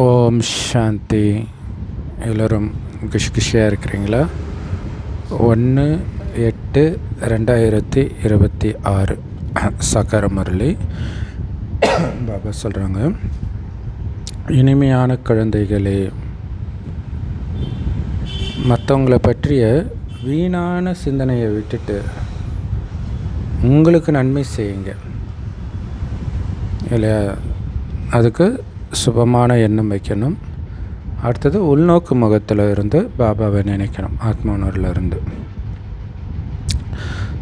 ஓம் சாந்தி. எல்லோரும் குஷியாக இருக்கிறீங்களா? 1/8/2026 சக்கர முரளி பாபா சொல்கிறாங்க, இனிமையான குழந்தைகளே, மற்றவங்களை பற்றிய வீணான சிந்தனையை விட்டுட்டு உங்களுக்கு நன்மை செய்யுங்க இல்லையா? அதுக்கு சுபமான எண்ணம் வைக்கணும். அடுத்தது உள்நோக்கு முகத்தில் இருந்து பாபாவை நினைக்கணும், ஆத்ம உணர்வில் இருந்து.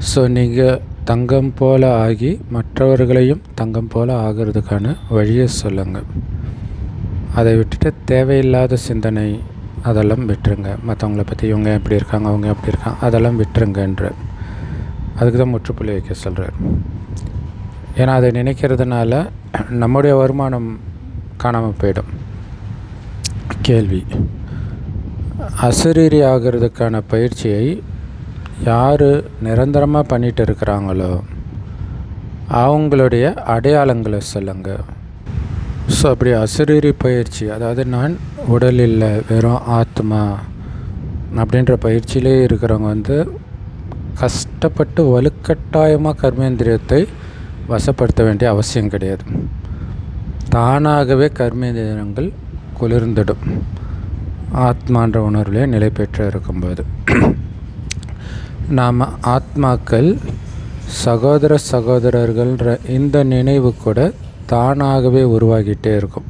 ஸோ நீங்கள் தங்கம் போல் ஆகி மற்றவர்களையும் தங்கம் போல் ஆகிறதுக்கான வழியை சொல்லுங்கள். அதை விட்டுட்டு தேவையில்லாத சிந்தனை அதெல்லாம் விட்டுருங்க. மற்றவங்கள பற்றி இவங்க எப்படி இருக்காங்க, அவங்க எப்படி இருக்காங்க, அதெல்லாம் விட்டுருங்கன்ற. அதுக்கு தான் முற்றுப்புள்ளி வைக்க சொல்கிறார். ஏன்னா அதை நினைக்கிறதுனால நம்முடைய வருமானம் காணாமல் போயிடும். கேள்வி: அசரீரி ஆகிறதுக்கான பயிற்சியை யார் நிரந்தரமாக பண்ணிகிட்டு இருக்கிறாங்களோ அவங்களுடைய அடையாளங்களை சொல்லுங்கள். ஸோ அப்படி அசரீரி பயிற்சி, அதாவது நான் உடல் இல்லை வெறும் ஆத்மா அப்படின்ற பயிற்சியிலே இருக்கிறவங்க கஷ்டப்பட்டு வலுக்கட்டாயமாக கர்மேந்திரியத்தை வசப்படுத்த வேண்டிய அவசியம் கிடையாது. தானாகவே கர்மேந்திரியங்கள் குளிர்ந்துடும் ஆத்மான்ற உணர்விலே நிலை பெற்று இருக்கும்போது. நாம் ஆத்மாக்கள் சகோதரர்கள்ன்ற இந்த நினைவு கூட தானாகவே உருவாகிட்டே இருக்கும்.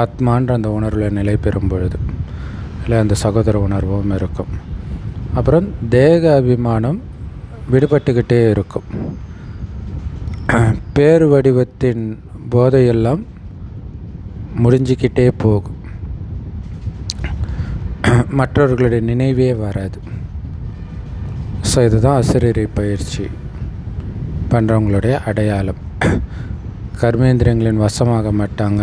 ஆத்மான்ற அந்த உணர்வில் நிலை பெறும் பொழுது இல்லை அந்த சகோதர உணர்வும் இருக்கும். அப்புறம் தேக அபிமானம் விடுபட்டுக்கிட்டே இருக்கும். பேர் வடிவத்தின் போதையெல்லாம் முடிஞ்சிக்கிட்டே போகும். மற்றவர்களுடைய நினைவே வராது. ஸோ இதுதான் அசரீரி பயிற்சி பண்ணுறவங்களுடைய அடையாளம். கர்மேந்திரியங்களின் வசமாக மாட்டாங்க.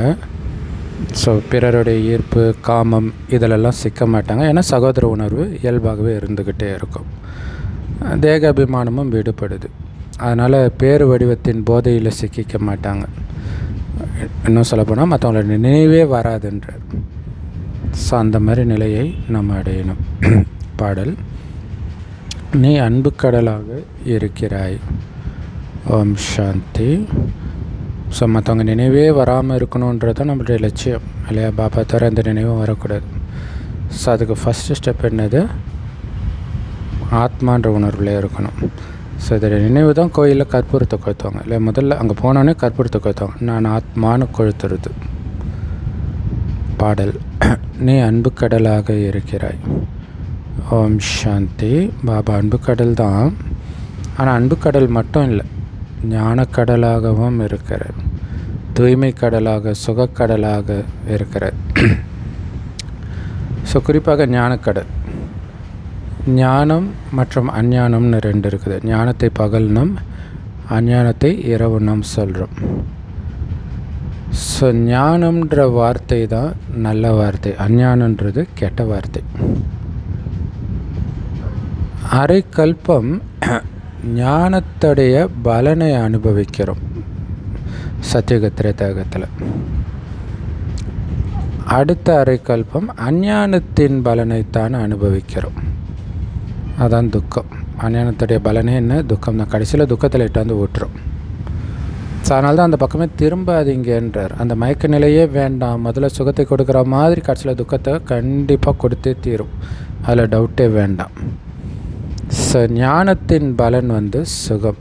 ஸோ பிறருடைய ஈர்ப்பு, காமம் இதிலெல்லாம் சிக்க மாட்டாங்க. ஏன்னா சகோதர உணர்வு இயல்பாகவே இருந்துக்கிட்டே இருக்கும். தேக அபிமானமும் விடுபடுது. அதனால் பேரு வடிவத்தின் போதையில் சிக்கிக்க மாட்டாங்க. இன்னும் சொல்லப்போனால் மற்றவங்களோட நினைவே வராதுன்றார். ஸோ அந்த மாதிரி நிலையை நம்ம அடையணும். பாடல்: நீ அன்பு கடலாக இருக்கிறாய். ஓம் சாந்தி. ஸோ மற்றவங்க நினைவே வராமல் இருக்கணுன்றது நம்மளுடைய லட்சியம் இல்லையா? பாபா தவிர அந்த நினைவும் வரக்கூடாது. ஸோ அதுக்கு ஃபஸ்ட்டு ஸ்டெப் என்னது? ஆத்மான்ற உணர்வில் இருக்கணும். ஸோ இதோடைய நினைவு தான் கோயிலில் கற்பூரத்தை கொளுத்துவாங்க இல்லை? முதல்ல அங்கே போனோடனே கற்பூரத்தை கொளுத்துவாங்க. நான் ஆத்மானு கொளுத்துறது. பாடல்: நீ அன்பு கடலாக இருக்கிறாய். ஓம் சாந்தி. பாபா அன்பு கடல் தான். ஆனால் அன்பு கடல் மட்டும் இல்லை, ஞானக்கடலாகவும் இருக்கிறார். தூய்மை கடலாக, சுகக்கடலாக இருக்கிறார். ஸோ குறிப்பாக ஞானக்கடல். ஞானம் மற்றும் அஞ்ஞானம்னு ரெண்டு இருக்குது. ஞானத்தை பகல்னும் அஞ்ஞானத்தை இரவுனும் சொல்கிறோம். ஸோ ஞானம்ன்ற வார்த்தை தான் நல்ல வார்த்தை, அஞ்ஞானன்றது கெட்ட வார்த்தை. அரை கல்பம் ஞானத்துடைய பலனை அனுபவிக்கிறோம் சத்தியுக திரேதாயுகத்தில். அடுத்த அரை கல்பம் அஞ்ஞானத்தின் பலனைத்தான் அனுபவிக்கிறோம். அதான் துக்கம். அஞ்ஞானத்துடைய பலனே என்ன? துக்கம் தான். கடைசியில் துக்கத்தில் இட்டாந்து விட்டுரும். ஸோ அதனால தான் அந்த பக்கமே திரும்பாதீங்கன்றார். அந்த மயக்க நிலையே வேண்டாம். முதல்ல சுகத்தை கொடுக்குற மாதிரி கடைசியில் துக்கத்தை கண்டிப்பாக கொடுத்தே தீரும். அதில் டவுட்டே வேண்டாம். ஸோ ஞானத்தின் பலன் சுகம்.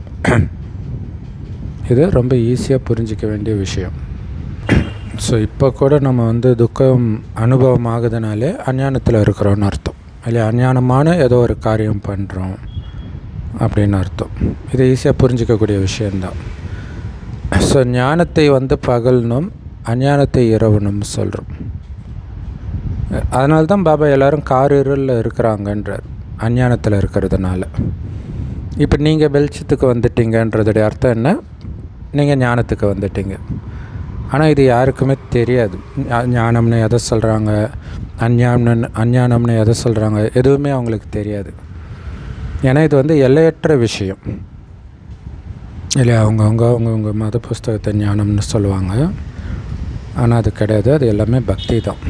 இது ரொம்ப ஈஸியாக புரிஞ்சிக்க வேண்டிய விஷயம். ஸோ இப்போ கூட நம்ம துக்கம் அனுபவம் ஆகுதுனாலே அஞ்ஞானத்தில் இருக்கிறோன்னு அர்த்தம் இல்லையா? அஞ்ஞானமான ஏதோ ஒரு காரியம் பண்ணுறோம் அப்படின்னு அர்த்தம். இது ஈஸியாக புரிஞ்சிக்கக்கூடிய விஷயந்தான். ஸோ ஞானத்தை பகல்னும் அஞ்ஞானத்தை இரவுனும் சொல்கிறோம். அதனால தான் பாபா எல்லோரும் காரிருளில் இருக்கிறாங்கன்றார், அஞ்ஞானத்தில் இருக்கிறதுனால. இப்போ நீங்கள் வெளிச்சத்துக்கு வந்துட்டீங்கன்றதுடைய அர்த்தம் என்ன? நீங்கள் ஞானத்துக்கு வந்துட்டீங்க. ஆனால் இது யாருக்குமே தெரியாது. ஞானம்னு எதை சொல்கிறாங்க, அஞ்ஞானம்னு எதை சொல்கிறாங்க, எதுவுமே அவங்களுக்கு தெரியாது. ஏன்னா இது எல்லையற்ற விஷயம் இல்லையா? அவங்கவுங்க மத புஸ்தகத்தை ஞானம்னு சொல்லுவாங்க. ஆனால் அது கிடையாது. அது எல்லாமே பக்தி தான்.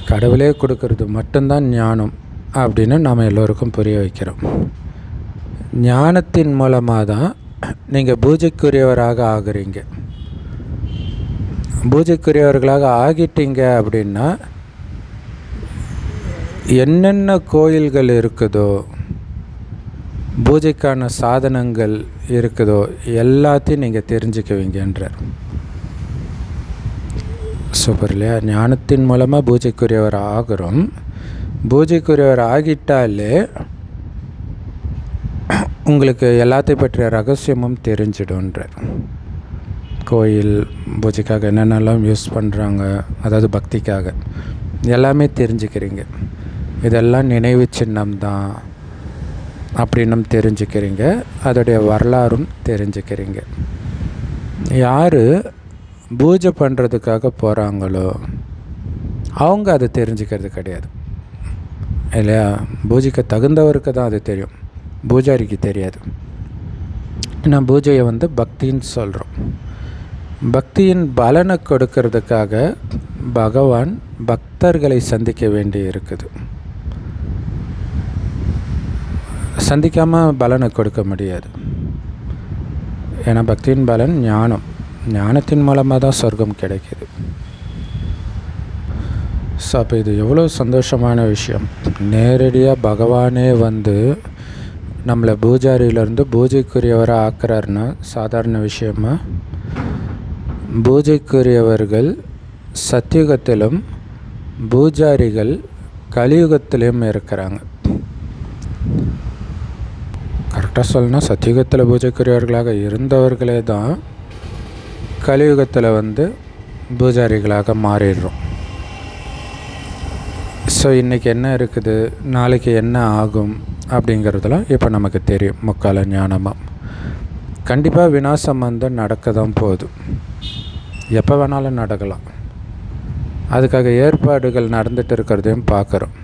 கடவுளே கொடுக்கறது மட்டும்தான் ஞானம் அப்படின்னு நாம் எல்லோருக்கும் புரிய வைக்கிறோம். ஞானத்தின் மூலமாக தான் நீங்கள் பூஜைக்குரியவராக ஆகுறீங்க. பூஜைக்குரியவர்களாக ஆகிட்டீங்க அப்படின்னா என்னென்ன கோயில்கள் இருக்குதோ, பூஜைக்கான சாதனங்கள் இருக்குதோ எல்லாத்தையும் நீங்கள் தெரிஞ்சுக்குவீங்கன்றார். சூப்பர் இல்லையா? ஞானத்தின் மூலமாக பூஜைக்குரியவர் ஆகிறோம். பூஜைக்குரியவர் ஆகிட்டாலே உங்களுக்கு எல்லாத்தையும் பற்றிய ரகசியமும் தெரிஞ்சிடும்ன்றார். கோயில் பூஜைக்காக என்னென்னலாம் யூஸ் பண்ணுறாங்க, அதாவது பக்திக்காக எல்லாமே தெரிஞ்சுக்கிறீங்க. இதெல்லாம் நினைவு சின்னம் தான் அப்படின்னும் தெரிஞ்சுக்கிறீங்க. அதோடைய வரலாறும் தெரிஞ்சுக்கிறீங்க. யார் பூஜை பண்ணுறதுக்காக போகிறாங்களோ அவங்க அதை தெரிஞ்சுக்கிறது கிடையாது இல்லையா? பூஜைக்கு தகுந்தவருக்கு தான் அது தெரியும், பூஜாரிக்கு தெரியாது. நான் பூஜையை பக்தின்னு சொல்கிறோம். பக்தியின் பலனை கொடுக்கறதுக்காக பகவான் பக்தர்களை சந்திக்க வேண்டி இருக்குது. சந்திக்காமல் பலனை கொடுக்க முடியாது. ஏன்னா பக்தியின் பலன் ஞானம். ஞானத்தின் மூலமாக தான் சொர்க்கம் கிடைக்கிது. ஸோ அப்போ இது எவ்வளோ சந்தோஷமான விஷயம். நேரடியாக பகவானே நம்மளை பூஜாரியிலேருந்து பூஜைக்குரியவராக ஆக்குறாருன்னா சாதாரண விஷயமா? பூஜைக்குரியவர்கள் சத்தியுகத்திலும் பூஜாரிகள் கலியுகத்திலும் இருக்கிறாங்க. கரெக்டாக சொல்லணும்னா சத்தியுகத்தில் பூஜைக்குரியவர்களாக இருந்தவர்களே தான் கலியுகத்தில் பூஜாரிகளாக மாறிடுறோம். ஸோ இன்றைக்கி என்ன இருக்குது, நாளைக்கு என்ன ஆகும் அப்படிங்கிறதுலாம் இப்போ நமக்கு தெரியும். முக்கால ஞானமாக கண்டிப்பாக விநாசம் நடக்க தான் போகுது. எப்போ வேணாலும் நடக்கலாம். அதுக்காக ஏற்பாடுகள் நடந்துகிட்டு இருக்கிறதையும் பார்க்குறோம்.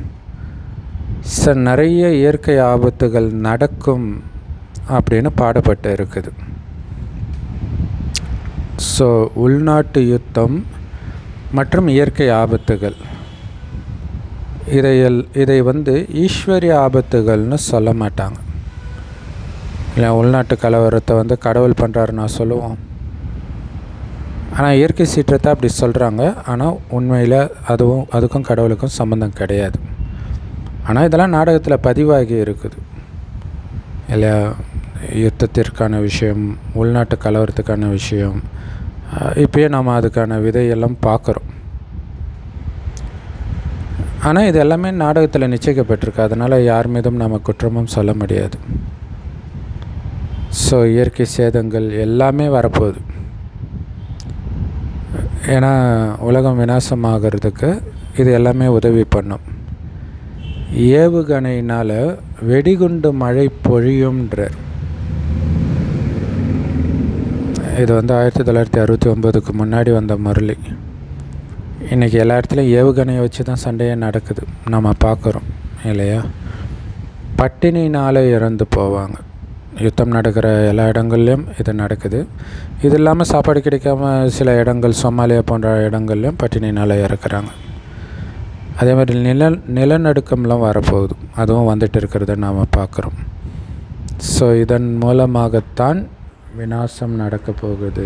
நிறைய இயற்கை ஆபத்துகள் நடக்கும் அப்படின்னு பாடப்பட்டு இருக்குது. ஸோ உள்நாட்டு யுத்தம் மற்றும் இயற்கை ஆபத்துகள் இதை ஈஸ்வரிய ஆபத்துகள்னு சொல்ல மாட்டாங்க. இல்லை, உள்நாட்டு கலவரத்தை கடவுள் பண்ணுறாருன்னா சொல்லுவோம். ஆனால் இயற்கை சீற்றத்தை அப்படி சொல்கிறாங்க. ஆனால் உண்மையில் அதுக்கும் கடவுளுக்கும் சம்மந்தம் கிடையாது. ஆனால் இதெல்லாம் நாடகத்தில் பதிவாகி இருக்குது இல்லையா? யுத்தத்திற்கான விஷயம், உள்நாட்டு கலவரத்துக்கான விஷயம், இப்போயே நம்ம அதுக்கான விதையெல்லாம் பார்க்குறோம். ஆனால் இது எல்லாமே நாடகத்தில் நிச்சயிக்கப்பட்டிருக்கு. அதனால் யார் மீதும் நம்ம குற்றமும் சொல்ல முடியாது. ஸோ இயற்கை சேதங்கள் எல்லாமே வரப்போகுது. ஏன்னா உலகம் விநாசமாகிறதுக்கு இது எல்லாமே உதவி பண்ணும். ஏவுகணையினால் வெடிகுண்டு மழை பொழியும்ன்றார். இது 1969க்கு முன்னாடி வந்த முரளி. இன்றைக்கி எல்லா இடத்துலையும் ஏவுகணையை வச்சு தான் சண்டையே நடக்குது, நம்ம பார்க்குறோம் இல்லையா? பட்டினினால் இறந்து போவாங்க. யுத்தம் நடக்கிற எல்லா இடங்கள்லையும் இது நடக்குது. இது இல்லாமல் சாப்பாடு கிடைக்காம சில இடங்கள், சோமாலியா போன்ற இடங்கள்லையும் பட்டினினால் இறக்குறாங்க. அதே மாதிரி நிலநடுக்கம்லாம் வரப்போகுது, அதுவும் வந்துட்டு இருக்கிறத நாம் பார்க்குறோம். ஸோ இதன் மூலமாகத்தான் விநாசம் நடக்க போகுது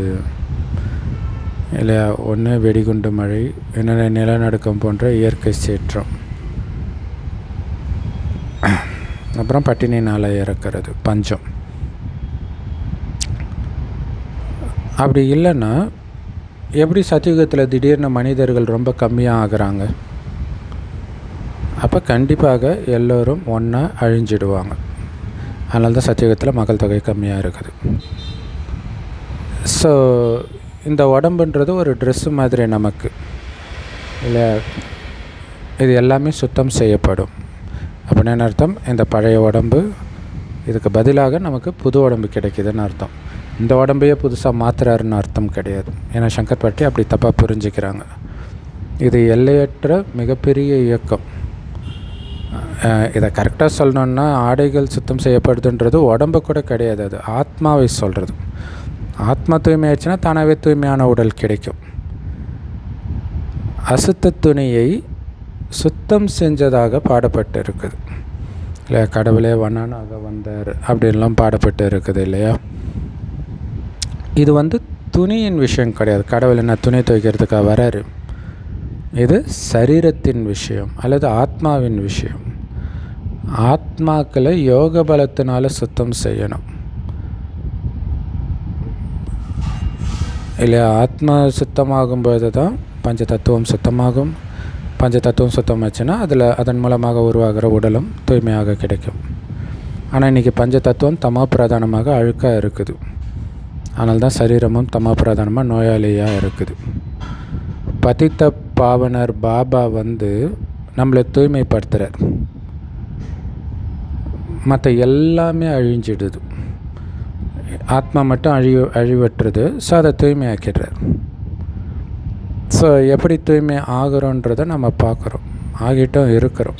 இல்லையா? ஒன்று வெடிகுண்டு மழை, இன்னொன்று நிலநடுக்கம் போன்ற இயற்கை சீற்றம், அப்புறம் பட்டினினால் இறக்கிறது, பஞ்சம். அப்படி இல்லைன்னா எப்படி சத்தியுகத்தில் திடீர்னு மனிதர்கள் ரொம்ப கம்மியாக ஆகுறாங்க? அப்போ கண்டிப்பாக எல்லோரும் ஒன்றா அழிஞ்சிடுவாங்க. அதனால தான் சத்தியுகத்தில் மக்கள் தொகை கம்மியாக இருக்குது. ஸோ இந்த உடம்புன்றது ஒரு ட்ரெஸ்ஸு மாதிரி நமக்கு இல்லை, இது எல்லாமே சுத்தம் செய்யப்படும். அப்படின்னு அர்த்தம், இந்த பழைய உடம்பு இதுக்கு பதிலாக நமக்கு புது உடம்பு கிடைக்கிதுன்னு அர்த்தம். இந்த உடம்பையே புதுசாக மாற்றுறாருன்னு அர்த்தம் கிடையாது. ஏன்னா சங்கர் பற்றி அப்படி தப்பாக புரிஞ்சுக்கிறாங்க. இது எல்லையற்ற மிகப்பெரிய இயக்கம். இதை கரெக்டாக சொல்லணுன்னா ஆடைகள் சுத்தம் செய்யப்படுதுன்றது உடம்பு கூட கிடையாது, அது ஆத்மாவை சொல்கிறது. ஆத்மா தூய்மையாச்சுன்னா தானாகவே தூய்மையான உடல் கிடைக்கும். அசுத்த துணியை சுத்தம் செஞ்சதாக பாடப்பட்டு இருக்குது இல்லையா? கடவுளே வண்ணனாக வந்தார் அப்படின்லாம் பாடப்பட்டு இருக்குது இல்லையா? இது வந்து துணியின் விஷயம் கிடையாது. கடவுள் என்ன துணி துவைக்கிறதுக்காக வராரு? இது சரீரத்தின் விஷயம் அல்லது ஆத்மாவின் விஷயம். ஆத்மாக்களை யோக பலத்தினால சுத்தம் செய்யணும் இல்லையா? ஆத்மா சுத்தமாகும்போது தான் பஞ்ச தத்துவம் சுத்தமாகும். பஞ்ச தத்துவம் சுத்தமாச்சுன்னா அதன் மூலமாக உருவாகிற உடலும் தூய்மையாக கிடைக்கும். ஆனால் இன்றைக்கி பஞ்ச தத்துவம் தமோ பிரதானமாக அழுக்காக இருக்குது. அதனால தான் சரீரமும் தமோ பிரதானமாக நோயாளியாக இருக்குது. பதித்த பாவனர் பாபா வந்து நம்மளை தூய்மைப்படுத்துகிறார். மற்ற எல்லாமே அழிஞ்சிடுது, ஆத்மா மட்டும் அழிவற்றுது. ஸோ அதை தூய்மையாக்கிடுறார். ஸோ எப்படி தூய்மை ஆகிறோன்றதை நம்ம பார்க்குறோம், ஆகிட்டும் இருக்கிறோம்.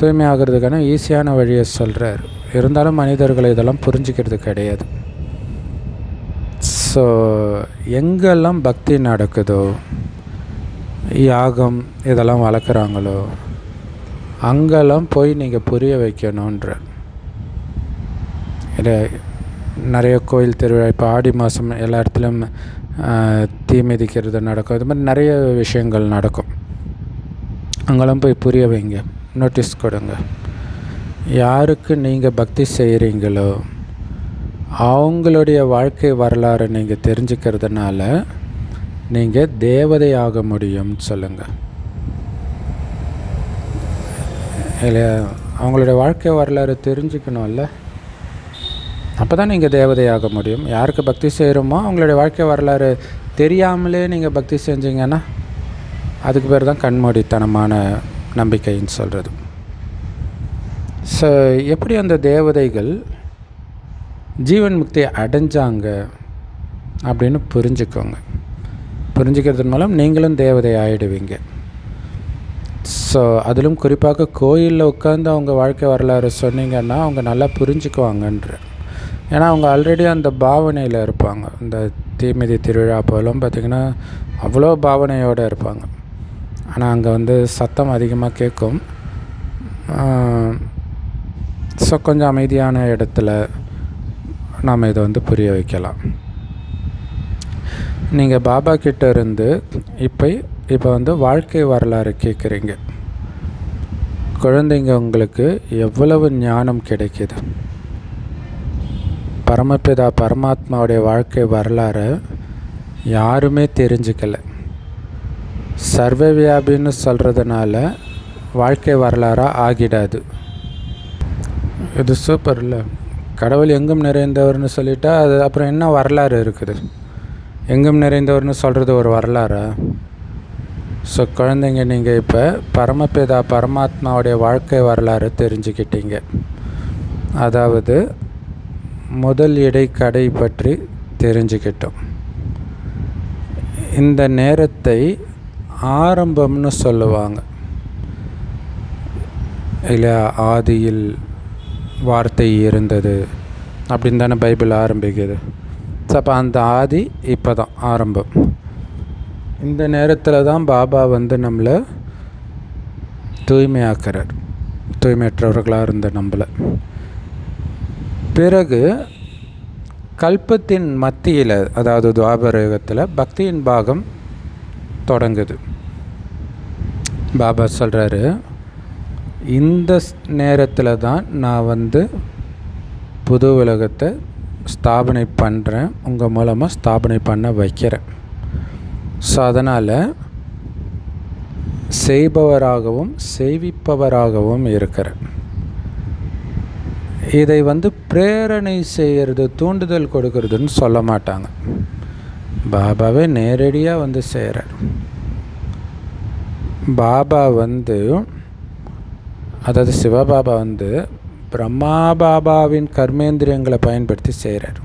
தூய்மை ஆகிறதுக்கான ஈஸியான வழியை சொல்கிறார். இருந்தாலும் மனிதர்களை இதெல்லாம் புரிஞ்சிக்கிறது கிடையாது. ஸோ எங்கெல்லாம் பக்தி நடக்குதோ, யாகம் இதெல்லாம் வளர்க்குறாங்களோ, அங்கெல்லாம் போய் நீங்கள் புரிய வைக்கணுன்ற. இல்லை, நிறைய கோயில் திருவிழா இப்போ ஆடி மாதம் எல்லா இடத்துலையும் தீ மிதிக்கிறது நடக்கும். இது மாதிரி நிறைய விஷயங்கள் நடக்கும். அங்கெல்லாம் போய் புரிய வைங்க, நோட்டீஸ் கொடுங்க. யாருக்கு நீங்கள் பக்தி செய்கிறீங்களோ அவங்களுடைய வாழ்க்கை வரலாறு நீங்கள் தெரிஞ்சுக்கிறதுனால நீங்கள் தேவதையாக முடியும்னு சொல்லுங்கள் இல்லையா? அவங்களுடைய வாழ்க்கை வரலாறு தெரிஞ்சுக்கணும்ல, அப்போ தான் நீங்கள் தேவதையாக முடியும். யாருக்கு பக்தி செய்கிறோமோ அவங்களுடைய வாழ்க்கை வரலாறு தெரியாமலே நீங்கள் பக்தி செஞ்சீங்கன்னா அதுக்கு பேர் தான் கண்மூடித்தனமான நம்பிக்கைன்னு சொல்கிறது. ஸோ எப்படி அந்த தேவதைகள் ஜீவன் முக்தியை அடைஞ்சாங்க அப்படின்னு புரிஞ்சுக்கோங்க. புரிஞ்சுக்கிறது மூலம் நீங்களும் தேவதை ஆகிடுவீங்க. ஸோ அதிலும் குறிப்பாக கோயிலில் உட்காந்து அவங்க வாழ்க்கை வரலாறு சொன்னீங்கன்னா அவங்க நல்லா புரிஞ்சுக்குவாங்கன்ற. ஏன்னா அவங்க ஆல்ரெடி அந்த பாவனையில் இருப்பாங்க. இந்த தீமிதி திருவிழா போலும் பார்த்திங்கன்னா அவ்வளோ பாவனையோடு இருப்பாங்க. ஆனால் அங்கே வந்து சத்தம் அதிகமாக கேட்கும். ஸோ கொஞ்சம் அமைதியான இடத்துல நாம் இதை வந்து புரிய வைக்கலாம். நீங்கள் பாபா கிட்ட இருந்து இப்போ வந்து வாழ்க்கை வரலாறு கேட்குறீங்க. குழந்தைங்க உங்களுக்கு எவ்வளவு ஞானம் கிடைக்கிது. பரமபிதா பரமாத்மாவுடைய வாழ்க்கை வரலாறை யாருமே தெரிஞ்சுக்கலை. சர்வவியாபின்னு சொல்கிறதுனால வாழ்க்கை வரலாறாக ஆகிடாது. இது சூப்பர் இல்லை? கடவுள் எங்கும் நிறைந்தவர்னு சொல்லிட்டா அது அப்புறம் என்ன வரலாறு இருக்குது? எங்கும் நிறைந்தவர்னு சொல்கிறது ஒரு வரலாறா? ஸோ குழந்தைங்க, நீங்கள் இப்போ பரமபிதா பரமாத்மாவுடைய வாழ்க்கை வரலாறு தெரிஞ்சுக்கிட்டீங்க. அதாவது முதல் இடைக்கடை பற்றி தெரிஞ்சுக்கிட்டோம். இந்த நேரத்தை ஆரம்பம்னு சொல்லுவாங்க இல்லையா? ஆதியில் வார்த்தை இருந்தது அப்படின்னு தானே பைபிள் ஆரம்பிக்குது. ஸோ அப்போ அந்த ஆதி இப்போ தான் ஆரம்பம். இந்த நேரத்தில் தான் பாபா வந்து நம்மளை தூய்மையாக்குறார், தூய்மையற்றவர்களாக இருந்த நம்மளை. பிறகு கல்பத்தின் மத்தியில், அதாவது துவாபர யுகத்தில் பக்தியின் பாகம் தொடங்குது. பாபா சொல்கிறாரு, இந்த நேரத்தில் தான் நான் வந்து புது உலகத்தை ஸ்தாபனை பண்ணுறேன், உங்கள் மூலமாக ஸ்தாபனை பண்ண வைக்கிறேன். ஸோ அதனால் செய்பவராகவும் செய்விப்பவராகவும் இருக்கிறேன். இதை வந்து பிரேரணை செய்கிறது, தூண்டுதல் கொடுக்கறதுன்னு சொல்ல மாட்டாங்க. பாபாவே நேரடியாக வந்து செய்கிறார். பாபா வந்து, அதாவது சிவபாபா வந்து பிரம்மா பாபாவின் கர்மேந்திரியங்களை பயன்படுத்தி செய்கிறார்.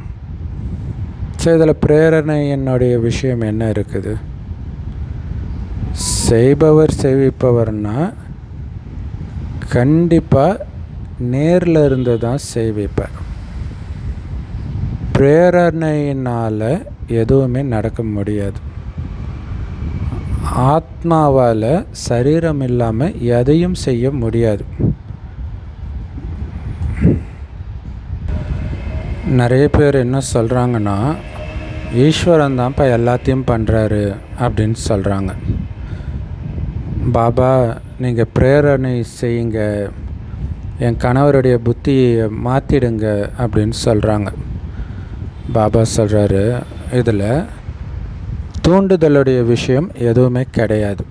ஸோ இதில் பிரேரணை என்னுடைய விஷயம் என்ன இருக்குது? செய்பவர் செய்விப்பவர்னால் கண்டிப்பாக நேரில் இருந்து தான் செய்விப்பார். பிரேரணையினால் எதுவுமே நடக்க முடியாது. ஆத்மாவால் சரீரம் இல்லாமல் எதையும் செய்ய முடியாது. நிறைய பேர் என்ன சொல்கிறாங்கன்னா, ஈஸ்வரன் தான்ப்பா எல்லாத்தையும் பண்ணுறாரு அப்படின்னு சொல்கிறாங்க. பாபா நீங்கள் பிரேரணை செய்யுங்க, என் கணவருடைய புத்தியை மாற்றிடுங்க அப்படின்னு சொல்கிறாங்க. பாபா சொல்கிறாரு, இதில் தூண்டுதலுடைய விஷயம் எதுவுமே கிடையாது.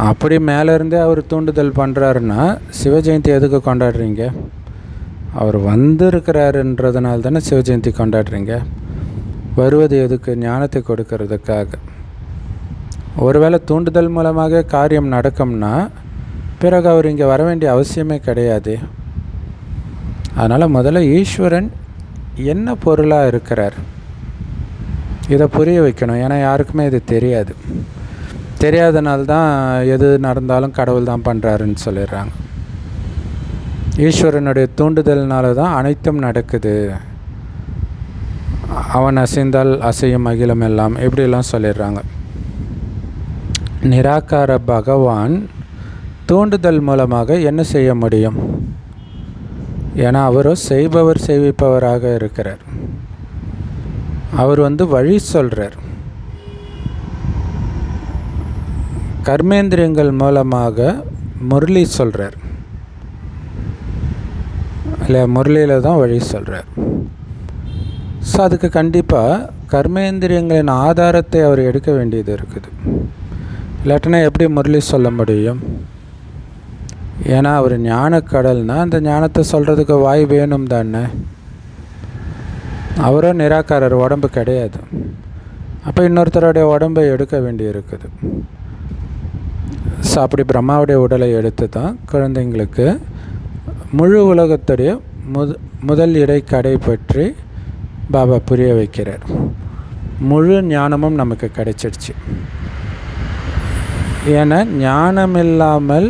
அப்படி மேலேருந்தே அவர் தூண்டுதல் பண்ணுறாருன்னா சிவஜெயந்தி எதுக்கு கொண்டாடுறீங்க? அவர் வந்திருக்கிறாருன்றதுனால தானே சிவஜெயந்தி கொண்டாடுறீங்க. வருவது எதுக்கு? ஞானத்தை கொடுக்கறதுக்காக. ஒருவேளை தூண்டுதல் மூலமாக காரியம் நடக்கும்னா பிறகு அவர் இங்கே வர வேண்டிய அவசியமே கிடையாது. அதனால் முதல்ல ஈஸ்வரன் என்ன பொருளாக இருக்கிறார் இதை புரிய வைக்கணும். ஏன்னா யாருக்குமே இது தெரியாது. தெரியாதனால்தான் எது நடந்தாலும் கடவுள் தான் பண்ணுறாருன்னு சொல்லிடுறாங்க. ஈஸ்வரனுடைய தூண்டுதல்னால தான் அனைத்தும் நடக்குது. அவன் அசைந்தால் அசையும் அகிலம் எல்லாம் இப்படிலாம் சொல்லிடுறாங்க. நிராகார பகவான் தூண்டுதல் மூலமாக என்ன செய்ய முடியும்? ஏன்னா அவரோ செய்பவர் செய்விப்பவராக இருக்கிறார். அவர் வழி சொல்கிறார். கர்மேந்திரியங்கள் மூலமாக முரளி சொல்கிறார் இல்லை, முரளியில் தான் வழி சொல்கிறார். ஸோ அதுக்கு கண்டிப்பாக கர்மேந்திரியங்களின் ஆதாரத்தை அவர் எடுக்க வேண்டியது இருக்குது. இல்லாட்டினா எப்படி முரளி சொல்ல முடியும்? ஏன்னா அவர் ஞானக்கடல்னால் அந்த ஞானத்தை சொல்கிறதுக்கு வாய் வேணும் தானே. அவரோ நிராகாரர், உடம்பு கிடையாது. அப்போ இன்னொருத்தருடைய உடம்பை எடுக்க வேண்டி இருக்குது. ஸோ அப்படி பிரம்மாவுடைய உடலை எடுத்து தான் குழந்தைங்களுக்கு முழு உலகத்துடைய முதல் இடை கடை பற்றி பாபா புரிய வைக்கிறார். முழு ஞானமும் நமக்கு கிடைச்சிடுச்சு. ஏன்னா ஞானம் இல்லாமல்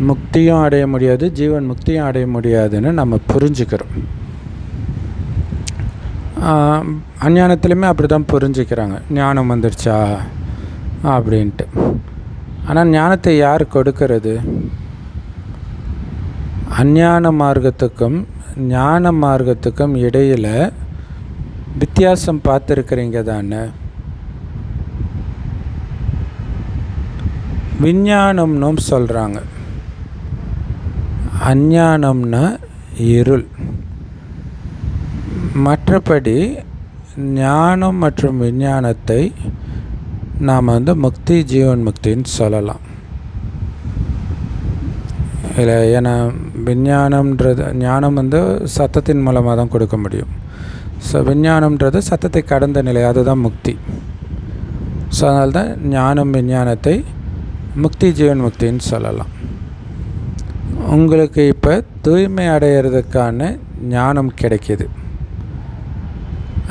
முக்தியும் அடைய முடியாது, ஜீவன் முக்தியும் அடைய முடியாதுன்னு நம்ம புரிஞ்சுக்கிறோம். அஞ்ஞானத்துலேயுமே அப்படி தான் புரிஞ்சுக்கிறாங்க, ஞானம் வந்துடுச்சா அப்படின்ட்டு. ஆனால் ஞானத்தை யார் கொடுக்கறது? அஞ்ஞான மார்க்கத்துக்கும் ஞான மார்க்கத்துக்கும் இடையில் வித்தியாசம் பார்த்துருக்குறீங்க தானே. விஞ்ஞானம்னும் சொல்கிறாங்க. அஞ்ஞானம்னா இருள். மற்றபடி ஞானம் மற்றும் விஞ்ஞானத்தை நாம் முக்தி, ஜீவன் முக்தின்னு சொல்லலாம். இல்லை, ஏன்னா விஞ்ஞானம்ன்றது ஞானம் சத்தத்தின் மூலமாக தான் கொடுக்க முடியும். ஸோ விஞ்ஞானம்ன்றது சத்தத்தை கடந்த நிலை, அதுதான் முக்தி. ஸோ அதனால தான் ஞானம் விஞ்ஞானத்தை முக்தி, ஜீவன் முக்தின்னு சொல்லலாம். உங்களுக்கு இப்போ தூய்மை அடையிறதுக்கான ஞானம் கிடைக்கிது.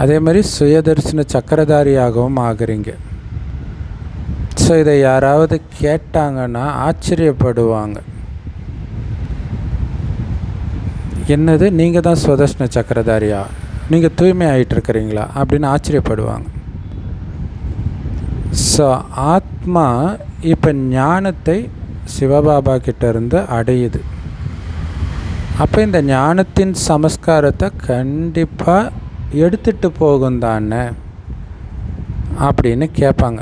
அதே மாதிரி சுயதர்சன சக்கரதாரியாகவும் ஆகுறீங்க. ஸோ இதை யாராவது கேட்டாங்கன்னா ஆச்சரியப்படுவாங்க. என்னது, நீங்கள் தான் சுதர்சன சக்கரதாரியா, நீங்கள் தூய்மை ஆகிட்டுருக்கிறீங்களா அப்படின்னு ஆச்சரியப்படுவாங்க. ஸோ ஆத்மா இப்போ ஞானத்தை சிவபாபா கிட்டேருந்து அடையுது. அப்போ இந்த ஞானத்தின் சமஸ்காரத்தை கண்டிப்பாக எடுத்துகிட்டு போகும் தானே அப்படின்னு கேட்பாங்க.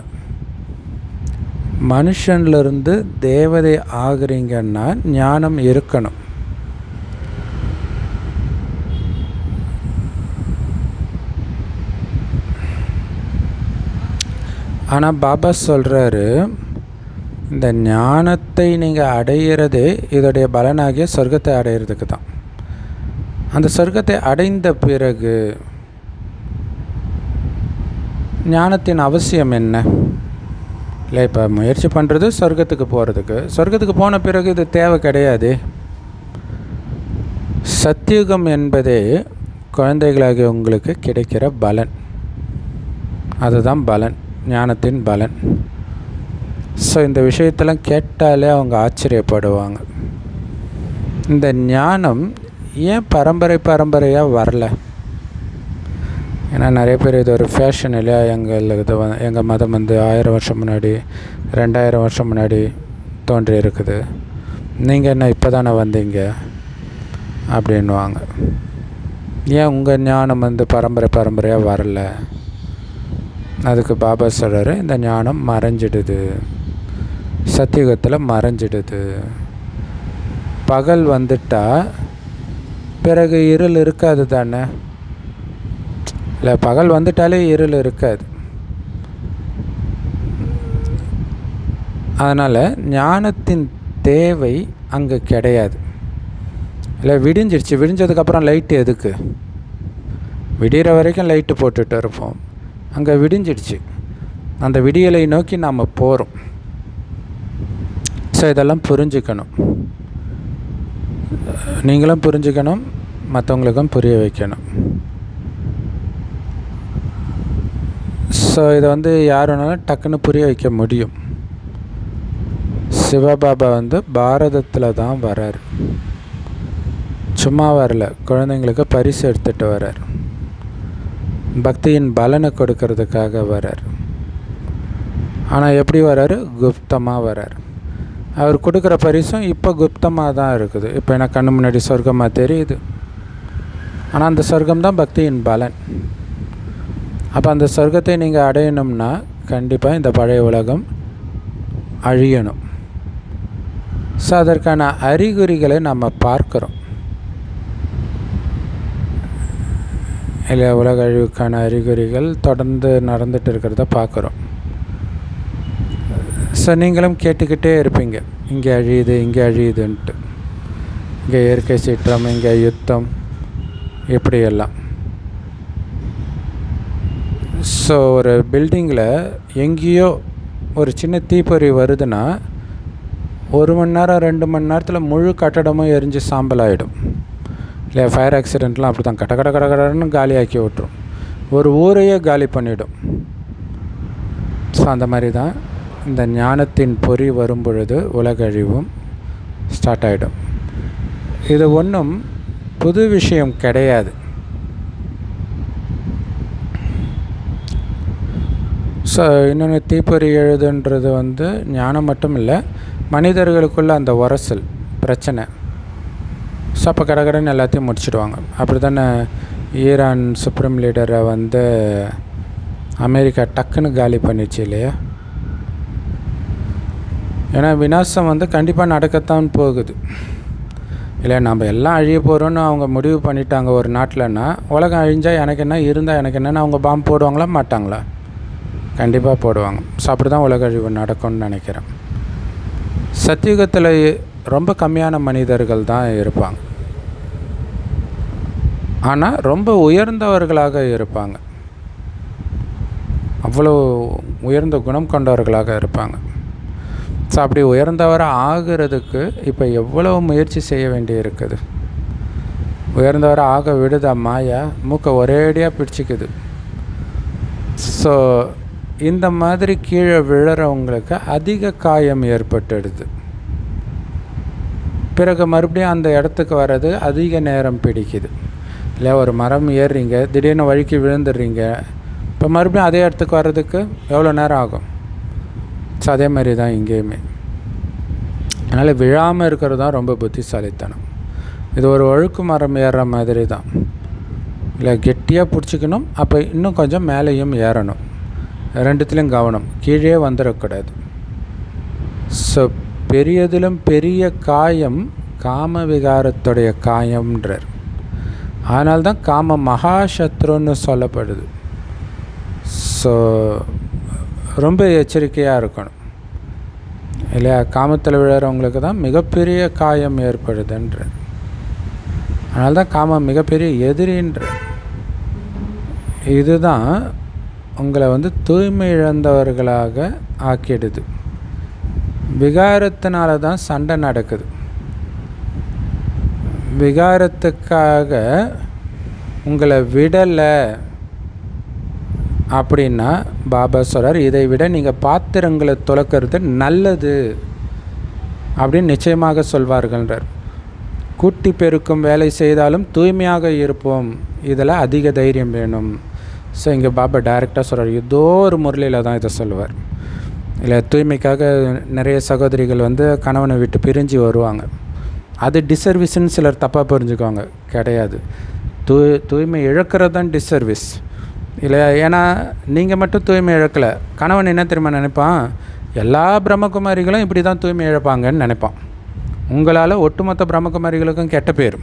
மனுஷன்லேருந்து தேவதை ஆகுறீங்கன்னா ஞானம் இருக்கணும். ஆனால் பாபா சொல்கிறாரு, இந்த ஞானத்தை நீங்கள் அடையிறதே இதோடைய பலனாகிய சொர்க்கத்தை அடையிறதுக்கு தான். அந்த சொர்க்கத்தை அடைந்த பிறகு ஞானத்தின் அவசியம் என்ன? இல்லை, இப்போ முயற்சி பண்ணுறது சொர்க்கத்துக்கு போகிறதுக்கு. சொர்க்கத்துக்கு போன பிறகு இது தேவை கிடையாது. சத்தியுகம் என்பதே குழந்தைகளாகிய உங்களுக்கு கிடைக்கிற பலன். அதுதான் பலன், ஞானத்தின் பலன். ஸோ இந்த விஷயத்தெல்லாம் கேட்டாலே அவங்க ஆச்சரியப்படுவாங்க. இந்த ஞானம் ஏன் பரம்பரையாக வரல? ஏன்னா நிறைய பேர் இது ஒரு ஃபேஷன் இல்லையா, எங்கள் மதம் வந்து 1000 வருஷம் முன்னாடி 2000 வருஷம் முன்னாடி தோன்றி இருக்குது, நீங்கள் என்ன இப்போ தானே வந்தீங்க அப்படின்வாங்க. ஏன் உங்கள் ஞானம் வந்து பரம்பரையாக வரல? அதுக்கு பாபா சொல்கிறாரு, இந்த ஞானம் மறைஞ்சிடுது, சத்தியுகத்தில் மறைஞ்சிடுது. பகல் வந்துட்டால் பிறகு இருள் இருக்காது தானே? இல்லை, பகல் வந்துட்டாலே இருள் இருக்காது. அதனால் ஞானத்தின் தேவை அங்கே கிடையாது. இல்லை, விடிஞ்சதுக்கப்புறம் லைட்டு எதுக்கு? விடிகிற வரைக்கும் லைட்டு போட்டுட்டு இருப்போம். அங்கே விடிஞ்சிடுச்சு, அந்த விடியலை நோக்கி நாம் போகிறோம். ஸோ இதெல்லாம் புரிஞ்சுக்கணும், நீங்களும் புரிஞ்சுக்கணும், மற்றவங்களுக்கும் புரிய வைக்கணும். ஸோ இதை வந்து யார் வேணாலும் டக்குன்னு புரிய வைக்க முடியும். சிவபாபா வந்து பாரதத்தில் தான் வரார், சும்மா வரல, குழந்தைங்களுக்கு பரிசு எடுத்துகிட்டு வரார், பக்தியின் பலனை கொடுக்கறதுக்காக வரார். ஆனால் எப்படி வராரு? குப்தமாக வரார். அவர் கொடுக்குற பரிசும் இப்போ குப்தமாக தான் இருக்குது. இப்போ எனக்கு கண்ணு முன்னாடி சொர்க்கமாக தெரியுது, ஆனால் அந்த சொர்க்கம் தான் பக்தியின் பலன். அப்போ அந்த சொர்க்கத்தை நீங்கள் அடையணும்னா கண்டிப்பாக இந்த பழைய உலகம் அழியணும். ஸோ அதற்கான அறிகுறிகளை நம்ம பார்க்குறோம் இல்லையா? உலக அழிவுக்கான அறிகுறிகள் தொடர்ந்து நடந்துகிட்டு இருக்கிறத பார்க்குறோம். ஸோ நீங்களும் கேட்டுக்கிட்டே இருப்பீங்க, இங்கே அழியுது, இங்கே அழியுதுன்ட்டு. இங்கே இயற்கை சீற்றம், இங்கே யுத்தம், இப்படியெல்லாம். ஸோ ஒரு பில்டிங்கில் எங்கேயோ ஒரு சின்ன தீப்பொறி வருதுன்னா 1 மணி நேரம் 2 மணி நேரத்தில் முழு கட்டடமும் எரிஞ்சு சாம்பல் ஆகிடும் இல்லையா? ஃபயர் ஆக்சிடெண்ட்லாம் அப்படி தான் கடன்னு காலியாக்கி விட்டுரும், ஒரு ஊரையே காலி பண்ணிவிடும். ஸோ அந்த மாதிரி தான் இந்த ஞானத்தின் பொறி வரும் பொழுது உலக அழிவும் ஸ்டார்ட் ஆகிடும். இது ஒன்றும் புது விஷயம் கிடையாது. ஸோ இன்னொன்று, தீப்பொறி எழுதுன்றது வந்து ஞானம் மட்டும் இல்லை, மனிதர்களுக்குள்ள அந்த உரசல் பிரச்சனை. ஸோ அப்போ கடகடன்னு எல்லாத்தையும் முடிச்சிடுவாங்க. அப்படி தானே ஈரான் சுப்ரீம் லீடரை வந்து அமெரிக்கா டக்குன்னு காலி பண்ணிச்சு இல்லையா? ஏன்னா விநாசம் வந்து கண்டிப்பாக நடக்கத்தான் போகுது இல்லை? நம்ம எல்லாம் அழிய போகிறோன்னு அவங்க முடிவு பண்ணிட்டாங்க ஒரு நாட்டில்னா, உலகம் அழிஞ்சால் எனக்கு என்ன, இருந்தால் எனக்கு என்னென்னு அவங்க பாம்பு போடுவாங்களா மாட்டாங்களா? கண்டிப்பாக போடுவாங்க. ஸோ அப்படி தான் உலக அழிவு நடக்கும்னு நினைக்கிறேன். சத்தியுகத்தில் ரொம்ப கம்மியான மனிதர்கள் தான் இருப்பாங்க, ஆனால் ரொம்ப உயர்ந்தவர்களாக இருப்பாங்க, அவ்வளோ உயர்ந்த குணம் கொண்டவர்களாக இருப்பாங்க. ஸோ அப்படி உயர்ந்தவராக ஆகிறதுக்கு இப்போ எவ்வளோ முயற்சி செய்ய வேண்டி இருக்குது. உயர்ந்தவராக ஆக விடுதா மாயா? மூக்கை ஒரேடியாக பிடிச்சிக்குது. ஸோ இந்த மாதிரி கீழே விழுறவங்களுக்கு அதிக காயம் ஏற்பட்டுடுது. பிறகு மறுபடியும் அந்த இடத்துக்கு வர்றது அதிக நேரம் பிடிக்குது இல்லை? ஒரு மரம் ஏறுறீங்க, திடீர்னு வழுக்கி விழுந்துடுறீங்க, இப்போ மறுபடியும் அதே இடத்துக்கு வர்றதுக்கு எவ்வளோ நேரம் ஆகும்? ஸோ அதே மாதிரி தான் இங்கேயுமே. அதனால் விழாமல் இருக்கிறது தான் ரொம்ப புத்திசாலித்தனம். இது ஒரு ஒழுக்கு மரம் ஏறுற மாதிரி தான் இல்லை? கெட்டியாக பிடிச்சிக்கணும், அப்போ இன்னும் கொஞ்சம் மேலேயும் ஏறணும், ரெண்டுத்துலேயும் கவனம், கீழே வந்துடக்கூடாது. ஸோ பெரியதிலும் பெரிய காயம் காம விகாரத்துடைய காயம்ன்றார். அதனால்தான் காம மகாசத்ருன்னு சொல்லப்படுது. ஸோ ரொம்ப எச்சரிக்கையாக இருக்கணும் இல்லையா? காமத்தில் விழுறவங்களுக்கு தான் மிகப்பெரிய காயம் ஏற்படுதுன்றார். அதனால்தான் காமம் மிகப்பெரிய எதிரின்ற. இதுதான் உங்களை வந்து தூய்மை இழந்தவர்களாக ஆக்கிடுது. விகாரத்தினால தான் சண்டை நடக்குது. விகாரத்துக்காக உங்களை விடலை அப்படின்னா பாபா சொல்கிறார், இதை விட நீங்கள் பாத்திரங்களை துலக்கிறது நல்லது அப்படின்னு நிச்சயமாக சொல்வார்கள்ன்றார். கூட்டி பெருக்கும் வேலை செய்தாலும் தூய்மையாக இருப்போம், இதில் அதிக தைரியம் வேணும். ஸோ இங்கே பாபா டைரெக்டாக சொல்கிறார், ஏதோ ஒரு முரளியில் தான் இதை சொல்லுவார். இல்லை தூய்மைக்காக நிறைய சகோதரிகள் வந்து கணவனை விட்டு பிரிஞ்சு வருவாங்க. அது டிசர்வீஸ்ன்னு சிலர் தப்பாக புரிஞ்சுக்குவாங்க. கிடையாது, தூய்மை இழக்கிறது தான் டிசர்வீஸ் இல்லையா? ஏன்னா நீங்கள் மட்டும் தூய்மை இழக்கலை. கணவன் என்ன தெரியுமா நினைப்பான், எல்லா பிரம்மகுமாரிகளும் இப்படி தான் தூய்மை இழப்பாங்கன்னு நினைப்பான். உங்களால் ஒட்டுமொத்த பிரம்மகுமாரிகளுக்கும் கெட்ட பேர்.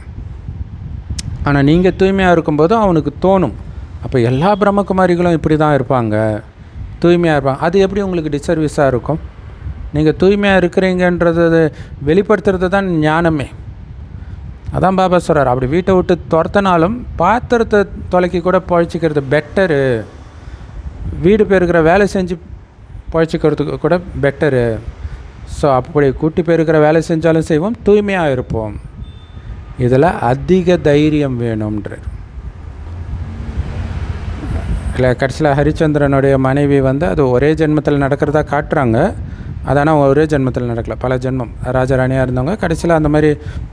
ஆனால் நீங்கள் தூய்மையாக இருக்கும்போது அவனுக்கு தோணும், அப்போ எல்லா பிரம்மகுமாரிகளும் இப்படி தான் இருப்பாங்க, தூய்மையாக இருப்பாங்க. அது எப்படி உங்களுக்கு டிசர்வீஸாக இருக்கும்? நீங்கள் தூய்மையாக இருக்கிறீங்கன்றது வெளிப்படுத்துறது தான் ஞானமே. அதான் பாபா சொல்கிறார், அப்படி வீட்டை விட்டு துரத்தினாலும் பாத்திரத்தை தொலைக்கி கூட பழிச்சிக்கிறது பெட்டரு, வீடு பெருக்கிற வேலை செஞ்சு பழிச்சிக்கிறதுக்கு கூட பெட்டரு. ஸோ அப்படி கூட்டி பெருக்கிற வேலை செஞ்சாலும் செய்வோம், தூய்மையாக இருப்போம். இதில் அதிக தைரியம் வேணும்ன்றார். இல்லை கடைசியில் ஹரிச்சந்திரனுடைய மனைவி வந்து அது ஒரே ஜென்மத்தில் நடக்கிறதா காட்டுறாங்க. அதனால் ஒரே ஜென்மத்தில் நடக்கலை, பல ஜென்மம் ராஜராணியாக இருந்தவங்க கடைசியில் அந்த மாதிரி